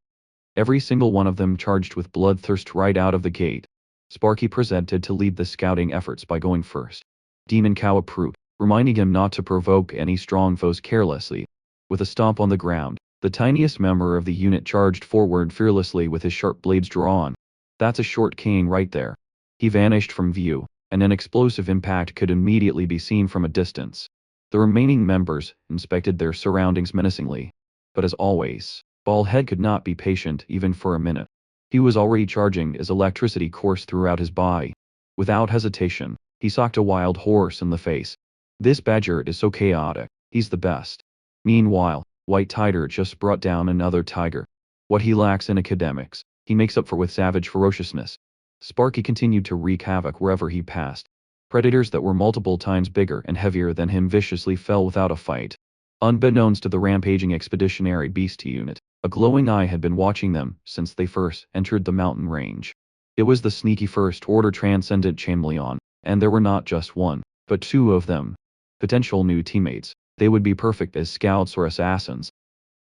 Every single one of them charged with bloodthirst right out of the gate. Sparky presented to lead the scouting efforts by going first. Demon Cow approved, reminding him not to provoke any strong foes carelessly. With a stomp on the ground, the tiniest member of the unit charged forward fearlessly with his sharp blades drawn. That's a short king right there. He vanished from view, and an explosive impact could immediately be seen from a distance. The remaining members inspected their surroundings menacingly. But as always, Baldhead could not be patient even for a minute. He was already charging as electricity coursed throughout his body. Without hesitation, he socked a wild horse in the face. This badger is so chaotic, he's the best. Meanwhile, White Tiger just brought down another tiger. What he lacks in academics, he makes up for with savage ferociousness. Sparky continued to wreak havoc wherever he passed. Predators that were multiple times bigger and heavier than him viciously fell without a fight. Unbeknownst to the rampaging expeditionary beast unit, a glowing eye had been watching them since they first entered the mountain range. It was the sneaky First Order Transcendent Chameleon, and there were not just one, but 2 of them. Potential new teammates, they would be perfect as scouts or assassins.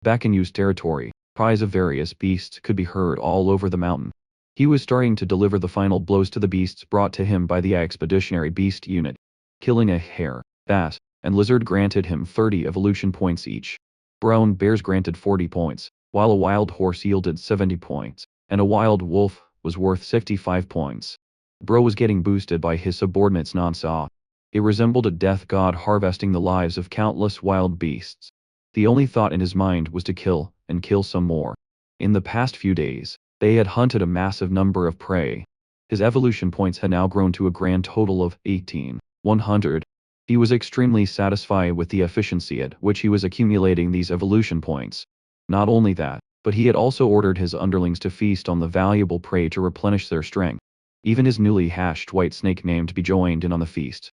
Back in Yu's territory, cries of various beasts could be heard all over the mountain. He was starting to deliver the final blows to the beasts brought to him by the Expeditionary Beast Unit. Killing a hare, bat, and lizard granted him 30 evolution points each. Brown bears granted 40 points, while a wild horse yielded 70 points, and a wild wolf was worth 65 points. Bro was getting boosted by his subordinates non-stop. It resembled a death god harvesting the lives of countless wild beasts. The only thought in his mind was to kill, and kill some more. In the past few days, they had hunted a massive number of prey. His evolution points had now grown to a grand total of 18,100. He was extremely satisfied with the efficiency at which he was accumulating these evolution points. Not only that, but he had also ordered his underlings to feast on the valuable prey to replenish their strength. Even his newly hatched white snake named to be joined in on the feast.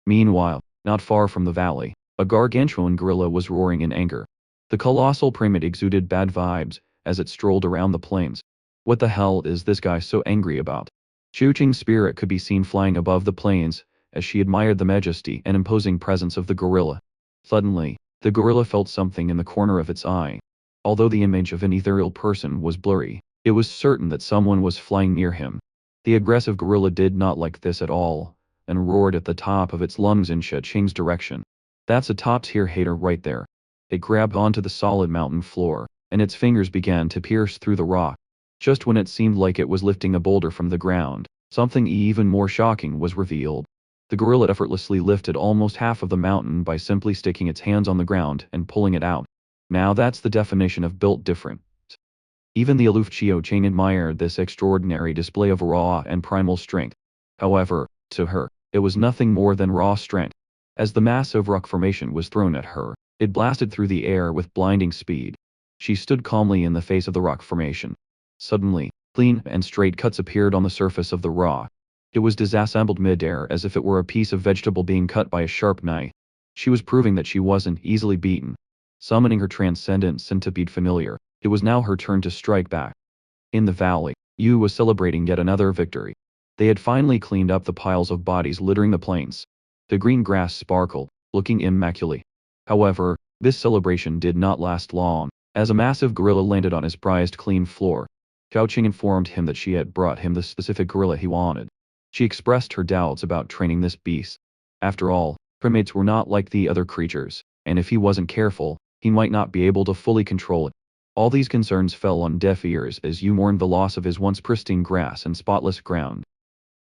Meanwhile, not far from the valley, a gargantuan gorilla was roaring in anger. The colossal primate exuded bad vibes as it strolled around the plains. What the hell is this guy so angry about? Chuching's spirit could be seen flying above the plains as she admired the majesty and imposing presence of the gorilla. Suddenly, the gorilla felt something in the corner of its eye. Although the image of an ethereal person was blurry, it was certain that someone was flying near him. The aggressive gorilla did not like this at all, and roared at the top of its lungs in Chuching's direction. That's a top-tier hater right there. It grabbed onto the solid mountain floor, and its fingers began to pierce through the rock. Just when it seemed like it was lifting a boulder from the ground, something even more shocking was revealed. The gorilla effortlessly lifted almost half of the mountain by simply sticking its hands on the ground and pulling it out. Now that's the definition of built different. Even the aloof Chuching admired this extraordinary display of raw and primal strength. However, to her, it was nothing more than raw strength. As the massive rock formation was thrown at her, it blasted through the air with blinding speed. She stood calmly in the face of the rock formation. Suddenly, clean and straight cuts appeared on the surface of the rock. It was disassembled mid-air as if it were a piece of vegetable being cut by a sharp knife. She was proving that she wasn't easily beaten. Summoning her transcendent centipede familiar, it was now her turn to strike back. In the valley, Yu was celebrating yet another victory. They had finally cleaned up the piles of bodies littering the plains. The green grass sparkled, looking immaculate. However, this celebration did not last long, as a massive gorilla landed on his prized clean floor. Chuching informed him that she had brought him the specific gorilla he wanted. She expressed her doubts about training this beast. After all, primates were not like the other creatures, and if he wasn't careful, he might not be able to fully control it. All these concerns fell on deaf ears as Yu mourned the loss of his once pristine grass and spotless ground.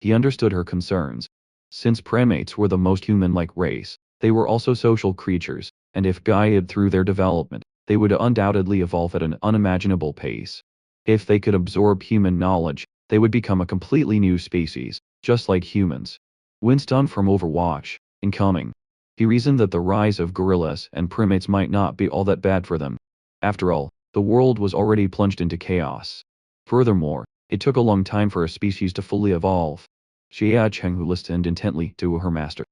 He understood her concerns. Since primates were the most human-like race, they were also social creatures, and if guided through their development, they would undoubtedly evolve at an unimaginable pace. If they could absorb human knowledge, they would become a completely new species, just like humans. Winston from Overwatch, incoming. He reasoned that the rise of gorillas and primates might not be all that bad for them. After all, the world was already plunged into chaos. Furthermore, it took a long time for a species to fully evolve. Xia Chenghu listened intently to her master.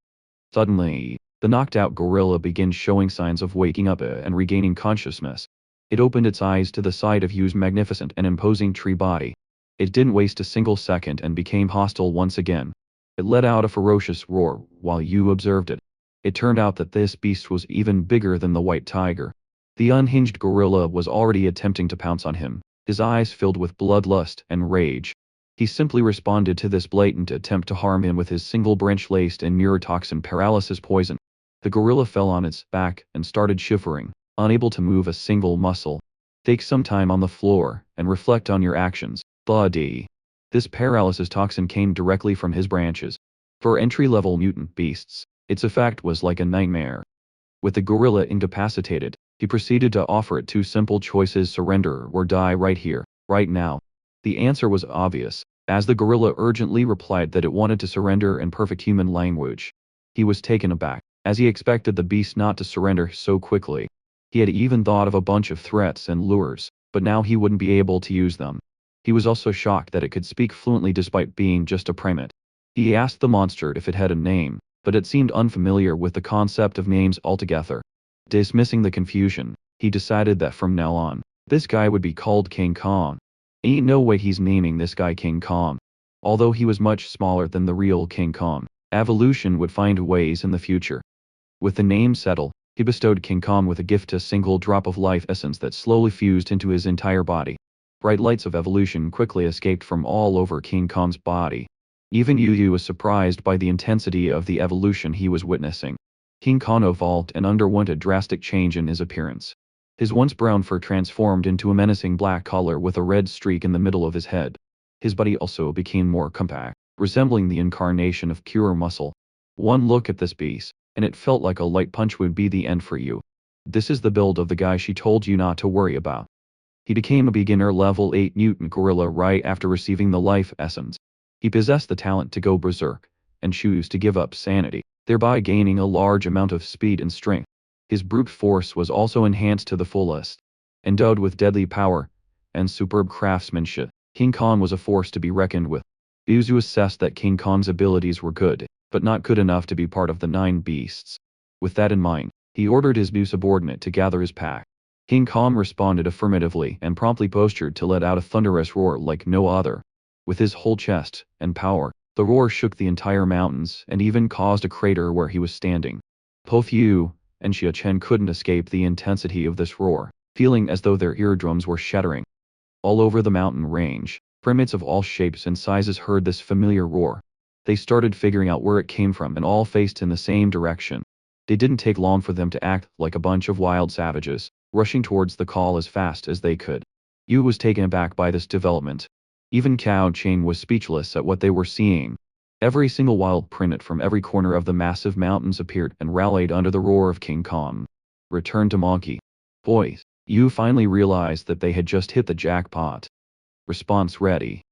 Suddenly, the knocked-out gorilla began showing signs of waking up and regaining consciousness. It opened its eyes to the sight of Yu's magnificent and imposing tree body. It didn't waste a single second and became hostile once again. It let out a ferocious roar while Yu observed it. It turned out that this beast was even bigger than the white tiger. The unhinged gorilla was already attempting to pounce on him, his eyes filled with bloodlust and rage. He simply responded to this blatant attempt to harm him with his single branch-laced and neurotoxin paralysis poison. The gorilla fell on its back and started shivering, unable to move a single muscle. Take some time on the floor and reflect on your actions, buddy. This paralysis toxin came directly from his branches. For entry-level mutant beasts, its effect was like a nightmare. With the gorilla incapacitated, he proceeded to offer it two simple choices: surrender or die right here, right now. The answer was obvious, as the gorilla urgently replied that it wanted to surrender in perfect human language. He was taken aback, as he expected the beast not to surrender so quickly. He had even thought of a bunch of threats and lures, but now he wouldn't be able to use them. He was also shocked that it could speak fluently despite being just a primate. He asked the monster if it had a name, but it seemed unfamiliar with the concept of names altogether. Dismissing the confusion, he decided that from now on, this guy would be called King Kong. Ain't no way he's naming this guy King Kong. Although he was much smaller than the real King Kong, evolution would find ways in the future. With the name settled, he bestowed King Kong with a gift: a single drop of life essence that slowly fused into his entire body. Bright lights of evolution quickly escaped from all over King Kong's body. Even Yu was surprised by the intensity of the evolution he was witnessing. King Kong evolved and underwent a drastic change in his appearance. His once brown fur transformed into a menacing black collar with a red streak in the middle of his head. His body also became more compact, resembling the incarnation of pure muscle. One look at this beast, and it felt like a light punch would be the end for you. This is the build of the guy she told you not to worry about. He became a beginner level 8 mutant gorilla right after receiving the life essence. He possessed the talent to go berserk, and choose to give up sanity, thereby gaining a large amount of speed and strength. His brute force was also enhanced to the fullest. Endowed with deadly power and superb craftsmanship, King Kong was a force to be reckoned with. Uzu assessed that King Kong's abilities were good, but not good enough to be part of the 9 beasts. With that in mind, he ordered his new subordinate to gather his pack. King Kong responded affirmatively and promptly postured to let out a thunderous roar like no other. With his whole chest and power, the roar shook the entire mountains and even caused a crater where he was standing. Both Yu and Xia Chen couldn't escape the intensity of this roar, feeling as though their eardrums were shattering. All over the mountain range, primates of all shapes and sizes heard this familiar roar. They started figuring out where it came from and all faced in the same direction. It didn't take long for them to act like a bunch of wild savages, rushing towards the call as fast as they could. Yu was taken aback by this development. Even Cao Chang was speechless at what they were seeing. Every single wild primate from every corner of the massive mountains appeared and rallied under the roar of King Kong. Return to monkey. Boys, Yu finally realized that they had just hit the jackpot. Response ready.